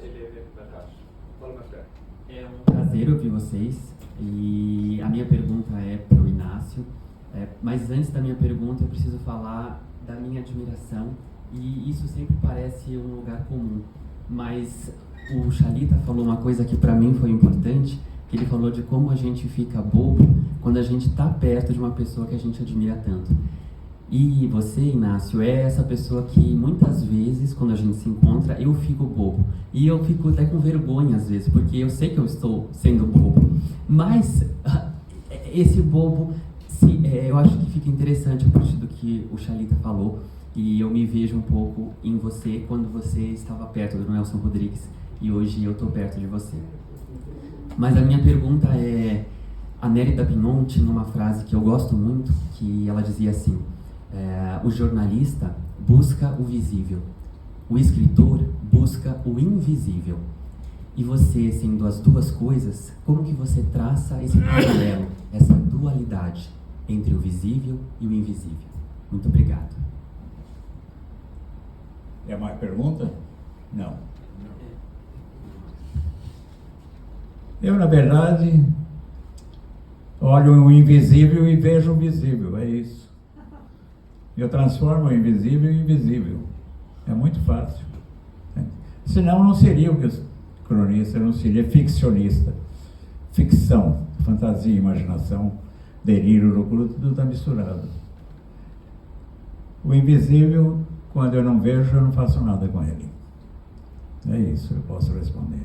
Ele é pra baixo. Fala mais perto. É um prazer ouvir vocês. E a minha pergunta é para o Inácio. Mas antes da minha pergunta, eu preciso falar da minha admiração. E isso sempre parece um lugar comum. Mas o Xalita falou uma coisa que para mim foi importante, que ele falou de como a gente fica bobo quando a gente está perto de uma pessoa que a gente admira tanto. E você, Inácio, é essa pessoa que muitas vezes, quando a gente se encontra, eu fico bobo. E eu fico até com vergonha às vezes, porque eu sei que eu estou sendo bobo. Mas esse bobo, eu acho que fica interessante a partir do que o Xalita falou. E eu me vejo um pouco em você quando você estava perto do Nelson Rodrigues. E hoje eu estou perto de você. Mas a minha pergunta é... A Nérida Pinon tinha uma frase que eu gosto muito, que ela dizia assim: o jornalista busca o visível, o escritor busca o invisível. E você, sendo as duas coisas, como que você traça esse paralelo, essa dualidade entre o visível e o invisível? Muito obrigado. É mais pergunta? Não. Eu, na verdade, olho o invisível e vejo o visível, é isso. Eu transformo o invisível em visível. É muito fácil. Senão não seria o cronista, não seria ficcionista. Ficção, fantasia, imaginação, delírio, loucura, tudo está misturado. O invisível, quando eu não vejo, eu não faço nada com ele. É isso, eu posso responder.